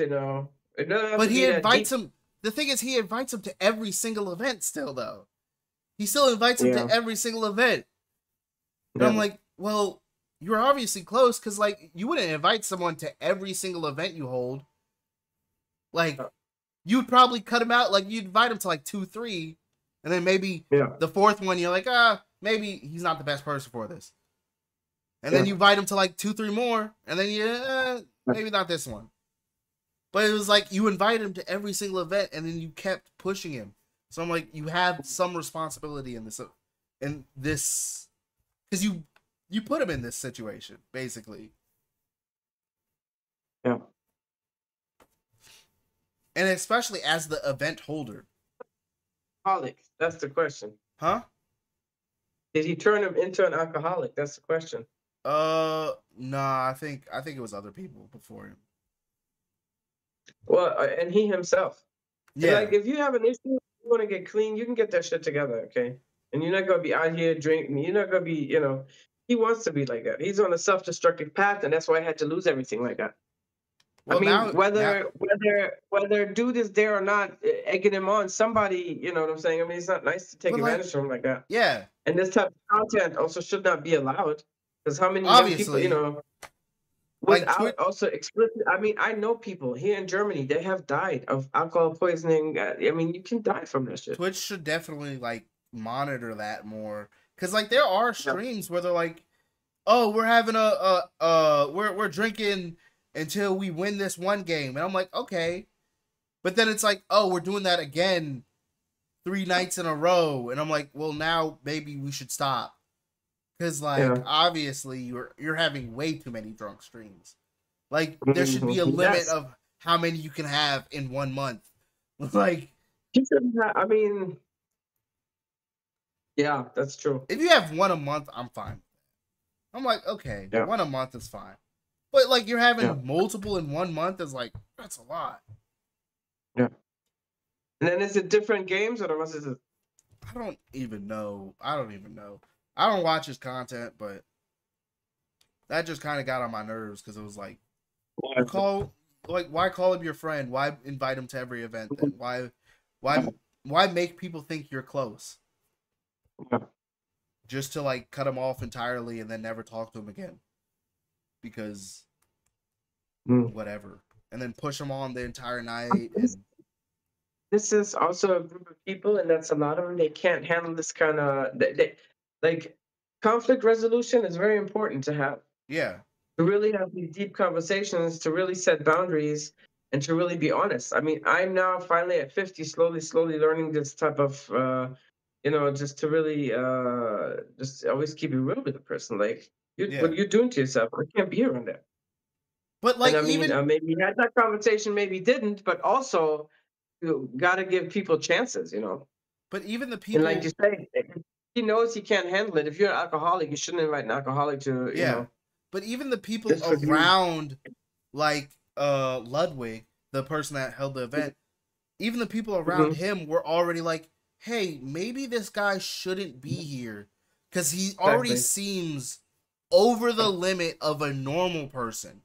S1: But he invites him. The thing is, he invites him to every single event still, though. He still invites him to every single event. And I'm like, well, you're obviously close, because, like, you wouldn't invite someone to every single event you hold. Like, you'd probably cut him out. Like, you'd invite him to, like, 2, 3, and then maybe the fourth one, you're like, maybe he's not the best person for this. And then you invite him to, like, 2, 3 more, and then maybe not this one. But it was like, you invited him to every single event, and then you kept pushing him. So I'm like, you have some responsibility in this, because you put him in this situation, basically.
S2: Yeah.
S1: And especially as the event holder.
S2: Alcoholic. That's the question.
S1: Huh?
S2: Did he turn him into an alcoholic? That's the question.
S1: Nah, I think it was other people before him.
S2: Well, and he himself. And
S1: Yeah.
S2: like, if you have an issue, you want to get clean, you can get that shit together, okay? And you're not gonna be out here drinking. You're not gonna be, you know. He wants to be like that. He's on a self-destructive path, and that's why I had to lose everything like that. I
S1: Well,
S2: mean,
S1: now,
S2: whether dude is there or not, egging him on, somebody, you know what I'm saying? I mean, it's not nice to take
S1: but like,
S2: advantage of him like that.
S1: yeah,
S2: And this type of content also should not be allowed, because how many young people, you
S1: obviously,
S2: know,
S1: like
S2: without also explicit. I mean, I know people here in Germany, they have died of alcohol poisoning. I mean, you can die from that shit.
S1: Twitch should definitely like monitor that more, because like there are
S2: Yeah.
S1: streams where they're like, oh, we're having we're drinking until we win this one game, and I'm like, okay, but then it's like, oh, we're doing that again 3 nights in a row, and I'm like, well, now maybe we should stop, because like
S2: Yeah.
S1: obviously you're having way too many drunk streams. Like there should be a limit
S2: Yes.
S1: of how many you can have in 1 month. Like
S2: You shouldn't I mean, yeah, that's true.
S1: if you have one a month, I'm fine. I'm like, okay,
S2: Yeah.
S1: one a month is fine. But like you're having
S2: Yeah.
S1: multiple in 1 month is like, that's a lot.
S2: Yeah. And then is it different games or the rest is it?
S1: I don't even know. I don't watch his content, but that just kind of got on my nerves because it was like, why call him your friend? Why invite him to every event then? Why make people think you're close?
S2: Yeah.
S1: Just to like cut him off entirely and then never talk to him again. Because whatever. And then push him on the entire night. And
S2: This is also a group of people, and that's a lot of them. They can't handle this kind of like conflict resolution is very important to have.
S1: yeah.
S2: To really have these deep conversations, to really set boundaries, and to really be honest. I mean, I'm now finally at 50, slowly learning this type of, you know, just to really just always keep it real with the person. Like, what you're doing to yourself, I can't be around that.
S1: But like
S2: And I mean,
S1: even
S2: maybe he had that conversation, maybe didn't, but also you got to give people chances, you know.
S1: but even the
S2: And like
S1: people
S2: you say, if he knows he can't handle it. If you're an alcoholic, you shouldn't invite an alcoholic to, you know,
S1: but even the people
S2: just for you.
S1: around like Ludwig, the person that held the event, even the people around him were already like, hey, maybe this guy shouldn't be here because he already seems over the limit of a normal person.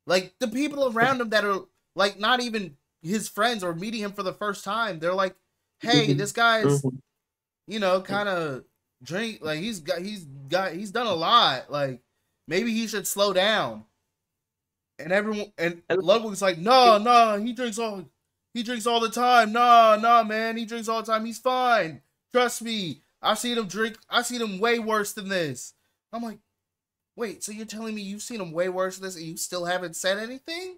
S1: Like the people around him that are like not even his friends or meeting him for the first time, they're like, hey, this guy's, you know, kind of drink, like he's done a lot, like maybe he should slow down. And everyone, and Ludwig's like, no, he drinks all the time. No, man, he drinks all the time. He's fine. Trust me. I've seen him drink. I've seen him way worse than this. I'm like, wait, so you're telling me you've seen him way worse than this and you still haven't said anything?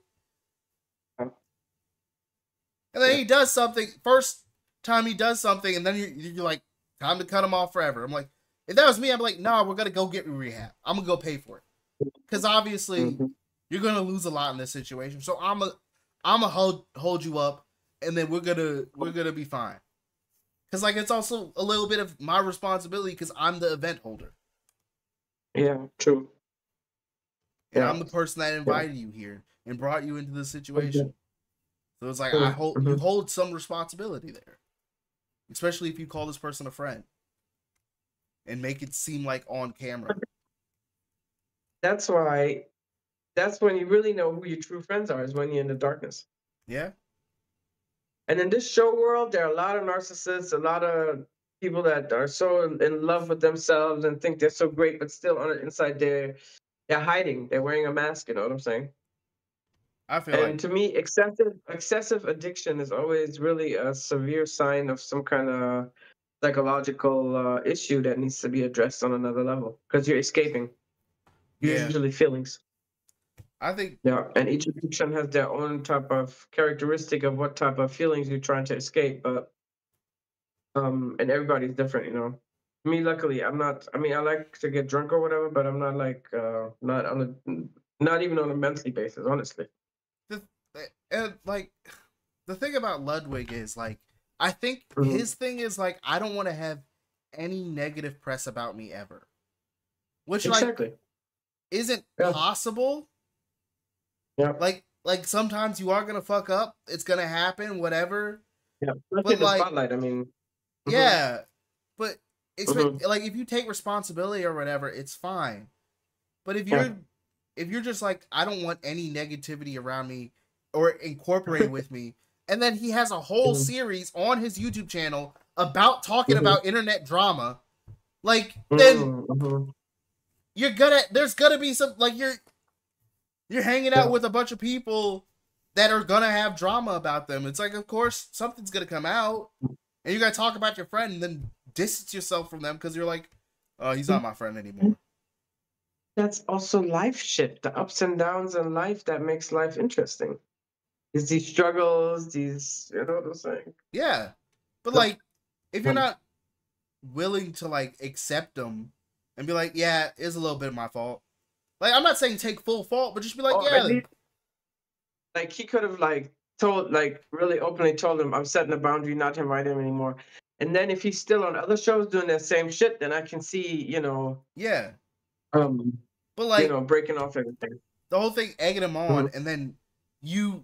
S1: And then he does something. First time he does something, and then you're like, time to cut him off forever. I'm like, if that was me, I'm like, nah, we're gonna go get rehab. I'm gonna go pay for it. Because obviously, you're gonna lose a lot in this situation. So I'm a hold you up, and then we're gonna be fine. Because like it's also a little bit of my responsibility because I'm the event holder.
S2: Yeah, true.
S1: And I'm the person that invited you here and brought you into this situation. So it's like you hold some responsibility there, especially if you call this person a friend and make it seem like on camera.
S2: That's why. That's when you really know who your true friends are, is when you're in the darkness.
S1: Yeah.
S2: And in this show world, there are a lot of narcissists, a lot of people that are so in love with themselves and think they're so great, but still on the inside they're hiding. They're wearing a mask. You know what I'm saying?
S1: I feel
S2: And
S1: like,
S2: to me, excessive addiction is always really a severe sign of some kind of psychological issue that needs to be addressed on another level, because you're escaping, usually feelings.
S1: I think,
S2: Yeah, and each addiction has their own type of characteristic of what type of feelings you're trying to escape, but and everybody's different, you know. Me, luckily, I'm not. I mean, I like to get drunk or whatever, but I'm not like not even on a monthly basis, honestly.
S1: like the thing about Ludwig is like I think his thing is like I don't want to have any negative press about me ever. Which
S2: exactly.
S1: isn't possible.
S2: Yeah.
S1: Like sometimes you are gonna fuck up. It's gonna happen, whatever.
S2: Yeah. But like, spotlight, I mean.
S1: Yeah. But like if you take responsibility or whatever, it's fine. But if you're just like, I don't want any negativity around me or incorporated with me, and then he has a whole series on his YouTube channel about talking about internet drama, like then there's gonna be some, like, you're hanging out with a bunch of people that are gonna have drama about them. It's like, of course something's gonna come out, and you gotta talk about your friend and then distance yourself from them because you're like, oh, he's not my friend anymore.
S2: That's also life shit, the ups and downs in life that makes life interesting. Is these struggles, these, you know what I'm saying?
S1: Yeah. But like, if you're not willing to like accept them and be like, yeah, it's a little bit of my fault. Like, I'm not saying take full fault, but just be like,
S2: like he could have like told, like really openly told him, I'm setting a boundary, not inviting him anymore. And then if he's still on other shows doing that same shit, then I can see, you know.
S1: Yeah.
S2: But like, you know, breaking off everything.
S1: The whole thing, egging him on, and then you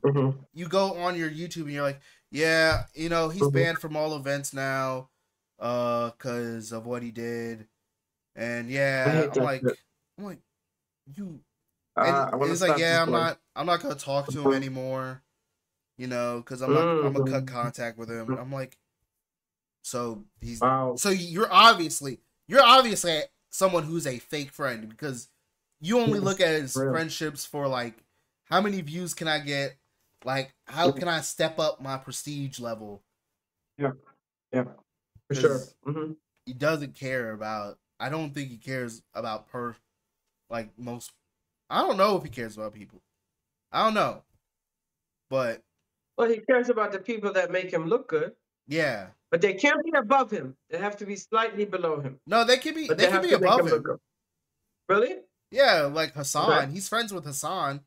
S1: go on your YouTube and you're like, yeah, you know, he's banned from all events now, because of what he did, and yeah, I'm like, you. And he's like, yeah, I'm not gonna talk to him anymore, you know, because I'm gonna cut contact with him. I'm like, so he's so you're obviously someone who's a fake friend, because you only look at his friendships for like, how many views can I get? Like, how can I step up my prestige level?
S2: Yeah, for sure.
S1: He doesn't care about. I don't think he cares about like most. I don't know if he cares about people. I don't know, but
S2: well, he cares about the people that make him look good.
S1: Yeah,
S2: but they can't be above him. They have to be slightly below him.
S1: No, they can be. They can be above him.
S2: Really?
S1: Yeah, like Hassan. Okay. He's friends with Hassan.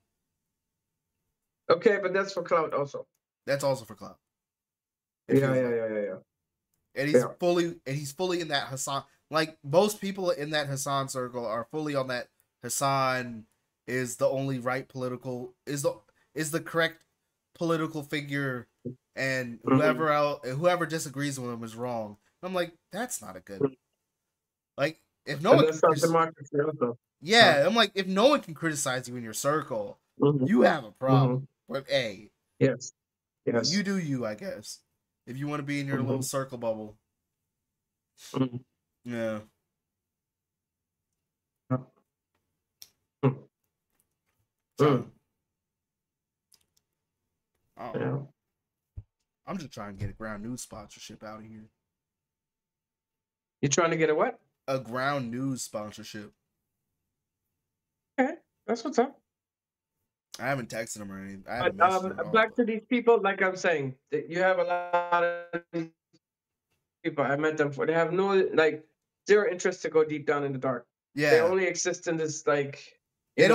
S2: Okay, but that's for clout also.
S1: That's also for clout.
S2: Yeah.
S1: And he's fully in that Hassan. Like, most people in that Hassan circle are fully on that. Hassan is the only right political, is the correct political figure, and whoever disagrees with him is wrong. I'm like, that's not a good. Like, if no one, that's not democracy also. Yeah, I'm like, if no one can criticize you in your circle, you have a problem. But hey,
S2: yes,
S1: you do you, I guess. If you want to be in your little circle bubble, yeah. I'm just trying to get a Ground News sponsorship out of here.
S2: You're trying to get a what?
S1: A Ground News sponsorship.
S2: Okay, that's what's up.
S1: I haven't texted them or anything.
S2: Back to these people, like I'm saying, you have a lot of people. I met them they have zero interest to go deep down in the dark. Yeah, they only exist in this but very.
S1: They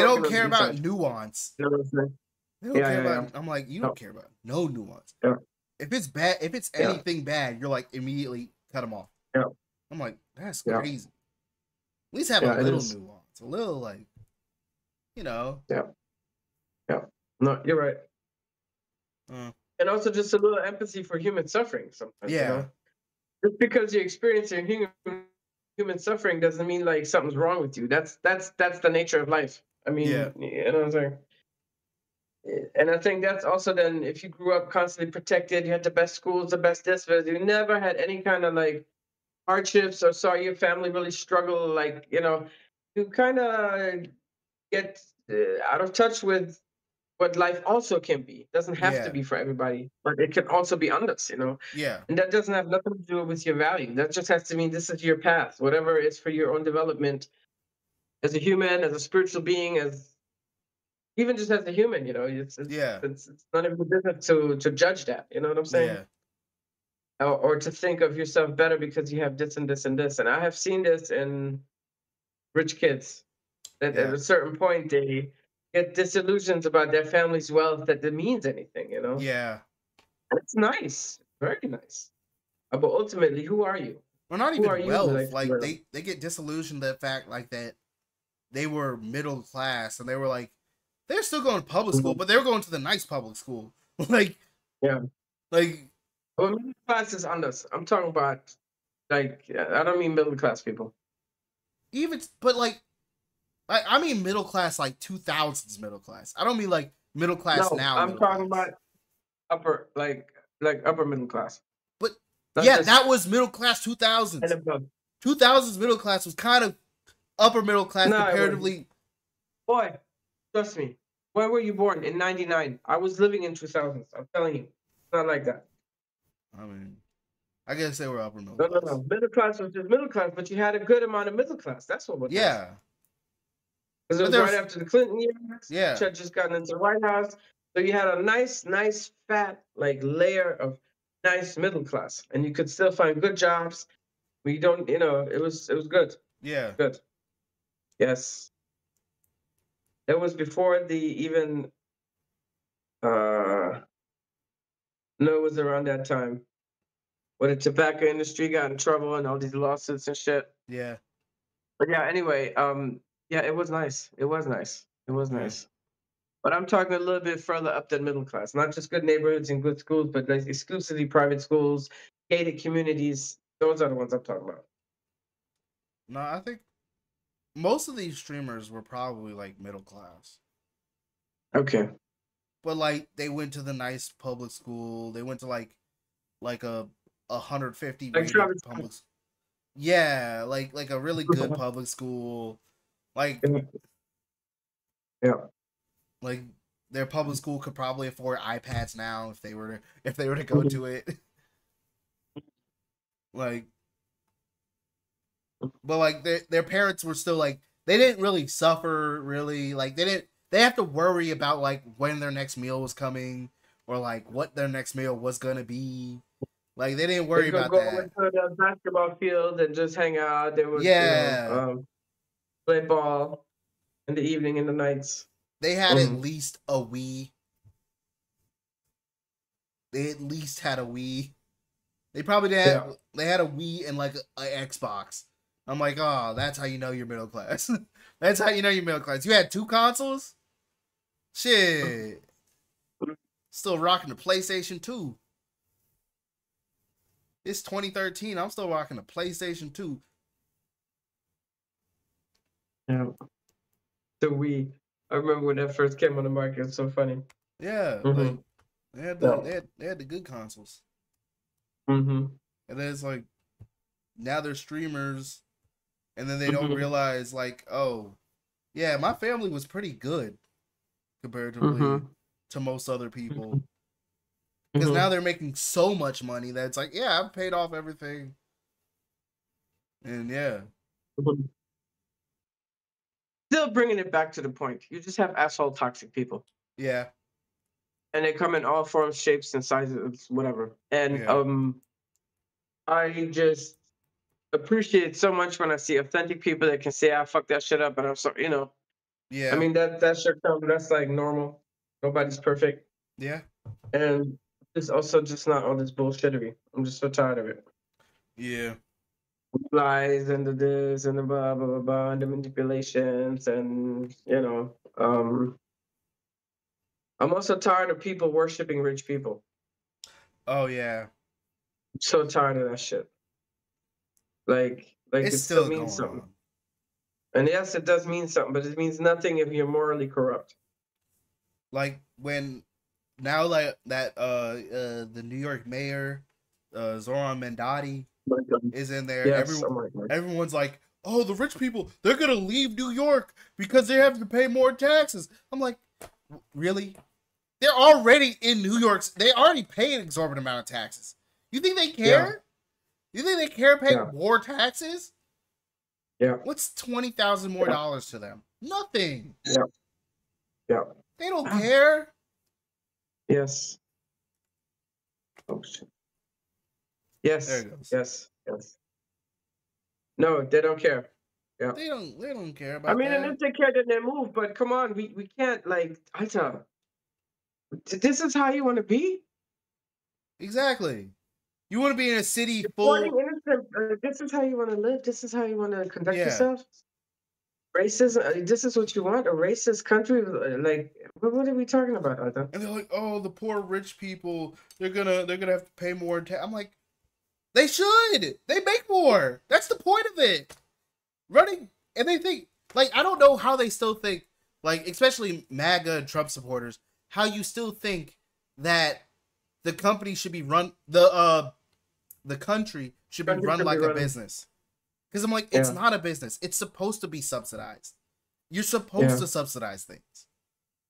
S1: don't care about nuance. You know what I'm saying? They don't care about. I'm like, you don't care about no nuance.
S2: Yeah.
S1: If it's bad, if it's anything bad, you're like, immediately cut them off.
S2: Yeah.
S1: I'm like, that's crazy. At least have a little nuance, a little like, you know.
S2: Yeah. No, you're right. And also just a little empathy for human suffering sometimes.
S1: Yeah.
S2: You know? Just because you're experiencing human suffering doesn't mean like something's wrong with you. That's the nature of life. I mean, you know what I'm saying? And I think that's also then, if you grew up constantly protected, you had the best schools, the best this, but you never had any kind of like hardships or saw your family really struggle, like, you know, you kind of get out of touch with what life also can be. It doesn't have to be for everybody, but it can also be us, you know?
S1: Yeah.
S2: And that doesn't have nothing to do with your value. That just has to mean this is your path, whatever is for your own development as a human, as a spiritual being, even just as a human, you know, it's none of your business to judge that. You know what I'm saying?
S1: Yeah.
S2: Or to think of yourself better because you have this and this and this. And I have seen this in rich kids that at a certain point they get disillusioned about their family's wealth, that it means anything, you know?
S1: Yeah.
S2: It's nice, very nice. But ultimately, who are you?
S1: Well, not even wealth. Like they get disillusioned the fact like that they were middle class, and they were like, they're still going to public school, but they were going to the nice public school. Like,
S2: yeah.
S1: Like,
S2: well, middle class is anders. I'm talking about, like, I don't mean middle class people.
S1: Even, but like, I mean middle class, like 2000s middle class. I don't mean like middle class now.
S2: I'm talking about upper, like upper middle class.
S1: But yeah, that was middle class 2000s. 2000s middle class was kind of upper middle class comparatively.
S2: Boy, trust me. Where were you born? In 99. I was living in 2000s. I'm telling you. It's not like that.
S1: I mean, I guess they were upper middle class.
S2: No. Middle class was just middle class, but you had a good amount of middle class. That's what it was.
S1: Yeah.
S2: Because it was right after the Clinton years.
S1: Yeah.
S2: Had just gotten into the White House. So you had a nice, fat, like, layer of nice middle class. And you could still find good jobs. But you don't, it was good.
S1: Yeah.
S2: Good. Yes. It was before the even, no, it was around that time when the tobacco industry got in trouble and all these lawsuits and shit.
S1: Yeah.
S2: But yeah, anyway, yeah, it was nice. It was nice. But I'm talking a little bit further up than middle class, not just good neighborhoods and good schools, but like exclusively private schools, gated communities. Those are the ones I'm talking about.
S1: No, I think most of these streamers were probably like middle class.
S2: Okay.
S1: But like they went to the nice public school. They went to like a 150
S2: like
S1: public. Yeah, like a really good public school. Like
S2: yeah.
S1: Like their public school could probably afford iPads now if they were to go to it. Like, but like their parents were still like they didn't really suffer really, like they have to worry about like when their next meal was coming or like what their next meal was gonna be. Like they didn't worry about that.
S2: They could go into the basketball field and just hang out. They would play ball in the evening and the nights.
S1: They had at least a Wii. They at least had a Wii. They probably did. Yeah. They had a Wii and like an Xbox. I'm like, oh, that's how you know you're middle class. That's how you know you're middle class. You had 2 consoles? Shit. Still rocking the PlayStation 2. It's 2013. I'm still rocking the PlayStation 2.
S2: Yeah. The Wii. I remember when that first came on the market. It's so funny.
S1: Yeah. Like, they had the good consoles.
S2: Mm-hmm.
S1: And then it's like, now they're streamers, and then they don't realize, like, oh, yeah, my family was pretty good comparatively to most other people. Because now they're making so much money that it's like, yeah, I've paid off everything. And yeah.
S2: Still bringing it back to the point. You just have asshole toxic people.
S1: Yeah.
S2: And they come in all forms, shapes, and sizes, whatever. And I just appreciate it so much when I see authentic people that can say, "I fucked that shit up," and I'm sorry,
S1: Yeah.
S2: I mean that shit comes. That's like normal. Nobody's perfect.
S1: Yeah.
S2: And it's also just not all this bullshittery. I'm just so tired of it.
S1: Yeah.
S2: Lies and the this and the blah blah blah blah and the manipulations and I'm also tired of people worshiping rich people.
S1: Oh yeah.
S2: I'm so tired of that shit. Like it still means something. On. And yes, it does mean something, but it means nothing if you're morally corrupt.
S1: Like when now like that the New York mayor, Zoran Mandati is in there. Yes, everyone's like, oh, the rich people, they're gonna leave New York because they have to pay more taxes. I'm like, really? They're already in New York. They already pay an exorbitant amount of taxes. You think they care? Yeah. You think they care paying more taxes?
S2: Yeah.
S1: What's $20,000 more dollars to them? Nothing.
S2: Yeah. Yeah.
S1: They don't care.
S2: Yes. Oh shit. Yes.
S1: There it goes.
S2: Yes. Yes. No, they don't care. Yeah.
S1: They don't care about.
S2: I mean, and if they care, then they move. But come on, we can't like. Alter. This is how you want to be.
S1: Exactly. You want to be in a city full.
S2: This is how you want to live. This is how you want to conduct yourself. Racism. This is what you want? A racist country? Like, what are we talking about, Arthur?
S1: And they're like, oh, the poor rich people, they're gonna have to pay more. I'm like, they should. They make more. That's the point of it. Running, and they think, like, I don't know how they still think, like, especially MAGA and Trump supporters, how you still think that the company should be run, the country should be run like a business. Because I'm like, it's not a business. It's supposed to be subsidized. You're supposed to subsidize things.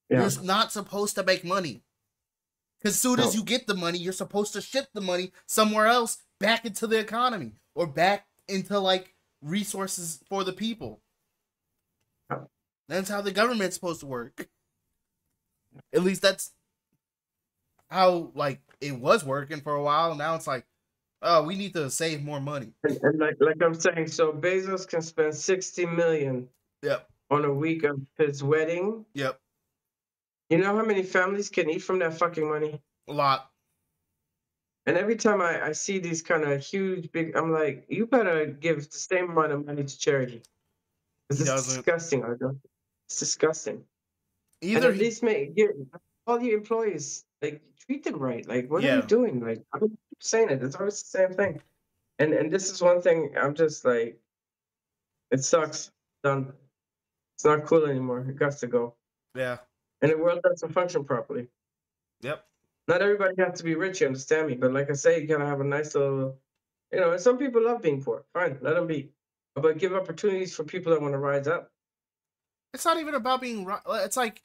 S1: You're not supposed to make money. Because as soon as you get the money, you're supposed to ship the money somewhere else back into the economy. Or back into, like, resources for the people. That's how the government's supposed to work. At least that's how, like, it was working for a while. Now it's like, oh, we need to save more money.
S2: And like I'm saying, so Bezos can spend $60 million on a week of his wedding.
S1: Yep.
S2: You know how many families can eat from that fucking money?
S1: A lot.
S2: And every time I see these kind of huge, big, I'm like, you better give the same amount of money to charity. It's disgusting, Argo. It's disgusting. And at least give all your employees, like, treat them right. Like, what are you doing? Like, I'm saying it. It's always the same thing. And this is one thing I'm just like, it sucks. Done. It's not cool anymore. It got to go.
S1: Yeah.
S2: And the world doesn't function properly.
S1: Yep.
S2: Not everybody has to be rich, you understand me? But like I say, you gotta have a nice little, you know, and some people love being poor. Fine, let them be. But give opportunities for people that want to rise up.
S1: It's not even about being, it's like,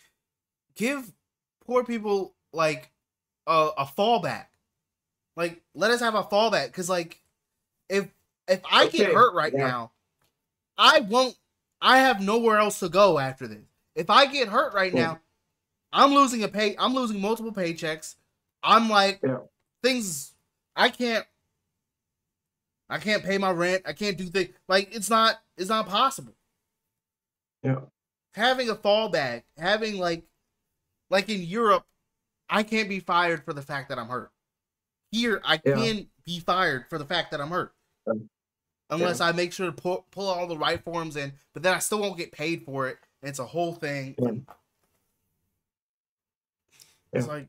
S1: give poor people, like, a fallback. Like, let us have a fallback. Because, like, if I get hurt right now, I have nowhere else to go after this. If I get hurt right now, I'm losing multiple paychecks. I'm like, things, I can't pay my rent. I can't do things. Like, it's not possible.
S2: Yeah.
S1: Having a fallback, having, like in Europe, I can't be fired for the fact that I'm hurt. Here, I can be fired for the fact that I'm hurt. Unless I make sure to pull all the right forms in, but then I still won't get paid for it. And it's a whole thing. It's like,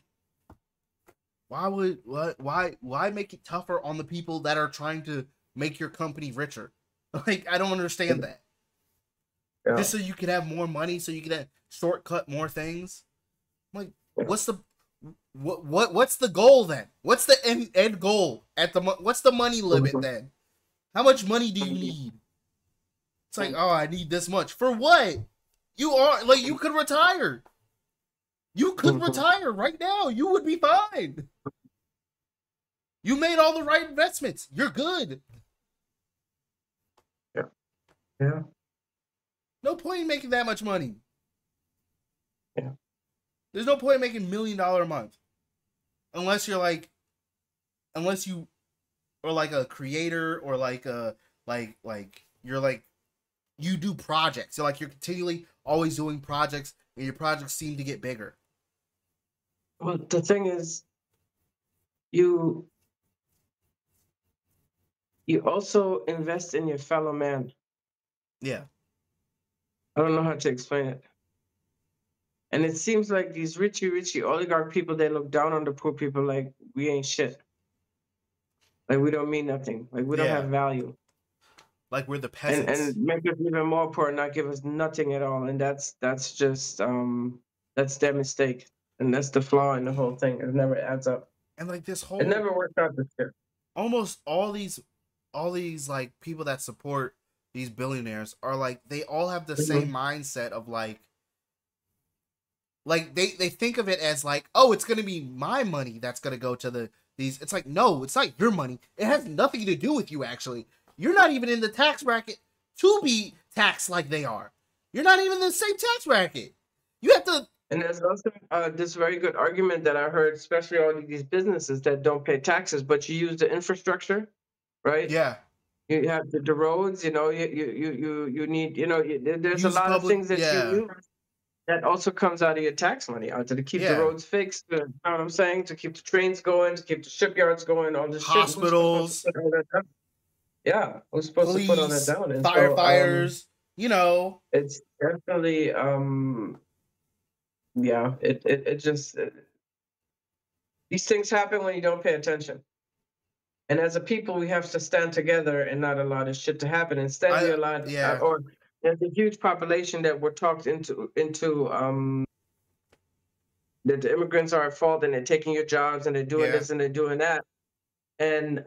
S1: why make it tougher on the people that are trying to make your company richer? Like, I don't understand that. Just so you can have more money, so you can shortcut more things. I'm like, what's the goal then? What's the end goal what's the money limit then? How much money do you need? It's like, oh, I need this much. For what? You could retire. You could retire right now. You would be fine. You made all the right investments. You're good.
S2: Yeah.
S1: No point in making that much money.
S2: Yeah.
S1: There's no point in making $1 million a month. Unless you are like a creator, or like you do projects. So like you're continually always doing projects, and your projects seem to get bigger.
S2: Well, the thing is, you also invest in your fellow man.
S1: Yeah.
S2: I don't know how to explain it. And it seems like these richy oligarch people, they look down on the poor people like we ain't shit. Like we don't mean nothing. Like we don't have value.
S1: Like we're the peasants.
S2: And make us even more poor and not give us nothing at all. And that's just that's their mistake. And that's the flaw in the whole thing. It never adds up.
S1: And like this whole,
S2: it never worked out this year.
S1: Almost all these like people that support these billionaires are like, they all have the same mindset of like they think of it as like, oh, it's gonna be my money that's gonna go to these. It's like, no, it's not your money. It has nothing to do with you. Actually, you're not even in the tax bracket to be taxed like they are. You're not even in the same tax bracket. You have to.
S2: And there's also this very good argument that I heard, especially all of these businesses that don't pay taxes, but you use the infrastructure, right?
S1: Yeah.
S2: You have the roads, you know, you need, you know, there's a lot of things that you use that also comes out of your tax money, to keep the roads fixed, you know what I'm saying? To keep the trains going, to keep the shipyards going, all this
S1: hospitals.
S2: Shit. Yeah, who's supposed to put all that down? And
S1: firefighters, you know.
S2: It's definitely yeah. It just these things happen when you don't pay attention. And as a people, we have to stand together and not allow this shit to happen. Instead, we allow, or there's a huge population that we're talked into that the immigrants are at fault and they're taking your jobs and they're doing this and they're doing that, and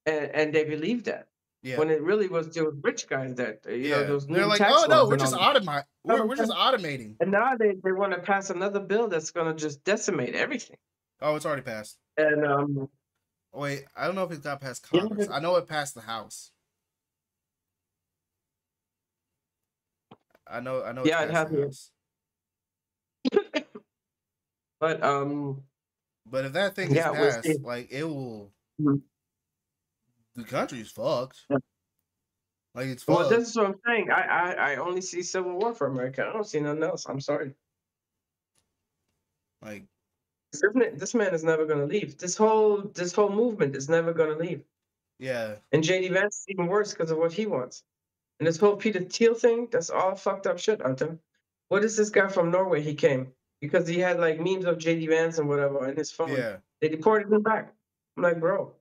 S2: they believe that. When it really was those rich guys that you know those new
S1: like,
S2: tax
S1: oh no,
S2: laws
S1: we're just we're just automating.
S2: And now they want to pass another bill that's going to just decimate everything.
S1: Oh, it's already passed.
S2: And
S1: wait, I don't know if it got past Congress. I know it passed the House. I know.
S2: Yeah, it has. But
S1: if that thing is passed, like it will, the country's fucked. Like it's fucked.
S2: Well, this is what I'm saying. I only see civil war for America. I don't see nothing else. I'm sorry.
S1: Like,
S2: this man is never gonna leave. This whole movement is never gonna leave.
S1: Yeah.
S2: And JD Vance is even worse because of what he wants. And this whole Peter Thiel thing, that's all fucked up shit, Arthur. What is this guy from Norway? He came because he had like memes of JD Vance and whatever on his phone.
S1: Yeah.
S2: They deported him back. I'm like, bro,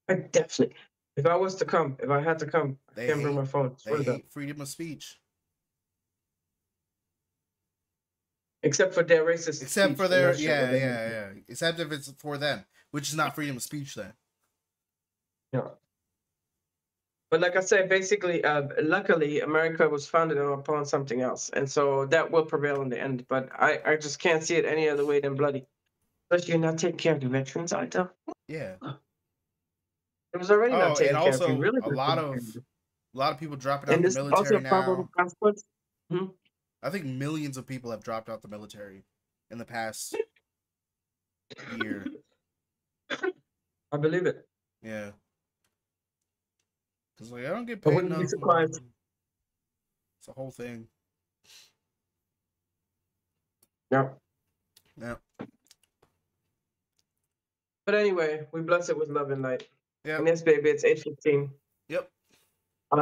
S2: I definitely, if I had to come, I can't bring my phone.
S1: They hate freedom of speech.
S2: Except for their racist.
S1: Except for their, yeah. Except if it's for them, which is not freedom of speech then.
S2: Yeah. But like I said, basically, luckily, America was founded upon something else. And so that will prevail in the end. But I just can't see it any other way than bloody. Especially you're not taking care of the veterans, either.
S1: Yeah.
S2: It was already not taking care of you.
S1: Really, a lot of people dropping out of the military now. I think millions of people have dropped out the military in the past year.
S2: I believe it.
S1: Yeah. Because like I don't get paid enough.
S2: Be surprised.
S1: It's a whole thing.
S2: Yeah.
S1: Yeah.
S2: But anyway, we bless it with love and light.
S1: Yeah.
S2: And yes, baby, it's 8:15.
S1: Yep.
S2: Oh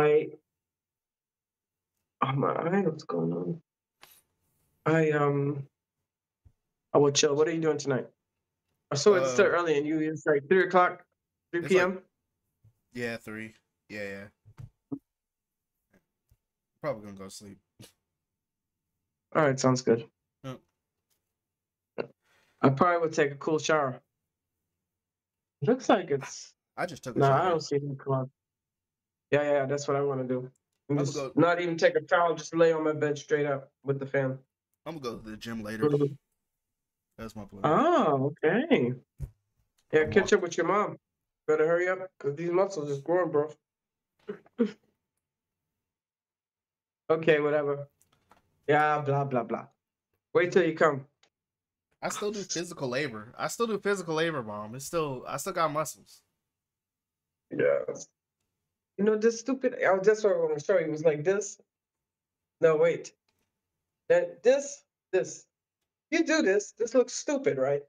S2: my eye, what's going on? I will chill. What are you doing tonight? I saw it's still early and it's like 3 o'clock, 3 p.m.
S1: Like, yeah, 3. Yeah. Probably gonna go to sleep.
S2: All right, sounds good.
S1: Yep.
S2: I probably would take a cool shower. Looks like it's.
S1: I just took a shower.
S2: I don't see any clock. Yeah, that's what I want to do. Not even take a shower, just lay on my bed straight up with the fan.
S1: I'm gonna go to the gym later. That's my plan.
S2: Oh, okay. Yeah, catch up with your mom. Better hurry up, because these muscles is growing, bro. Okay, whatever. Yeah, blah, blah, blah. Wait till you come.
S1: I still do physical labor. Mom. I still got muscles.
S2: Yeah. You know, this stupid, that's what I want to show you. It was like this. No, wait. This. You do this. This looks stupid, right?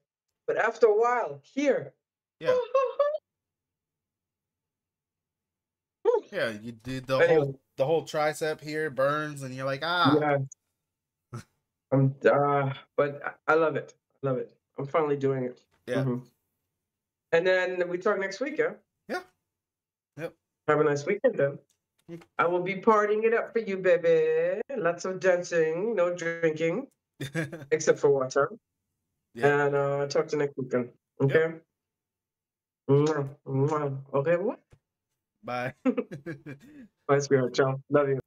S2: But after a while, here.
S1: Yeah. Yeah, you did the whole tricep here burns, and you're like,
S2: Yeah. But I love it. I'm finally doing it.
S1: Yeah.
S2: And then we talk next week, yeah?
S1: Yeah. Yep.
S2: Have a nice weekend then. I will be partying it up for you, baby. Lots of dancing, no drinking, except for water. Yeah. And talk to you next weekend. Okay? Yep. Okay, what?
S1: Bye.
S2: Bye, sweetheart. Ciao. Love you.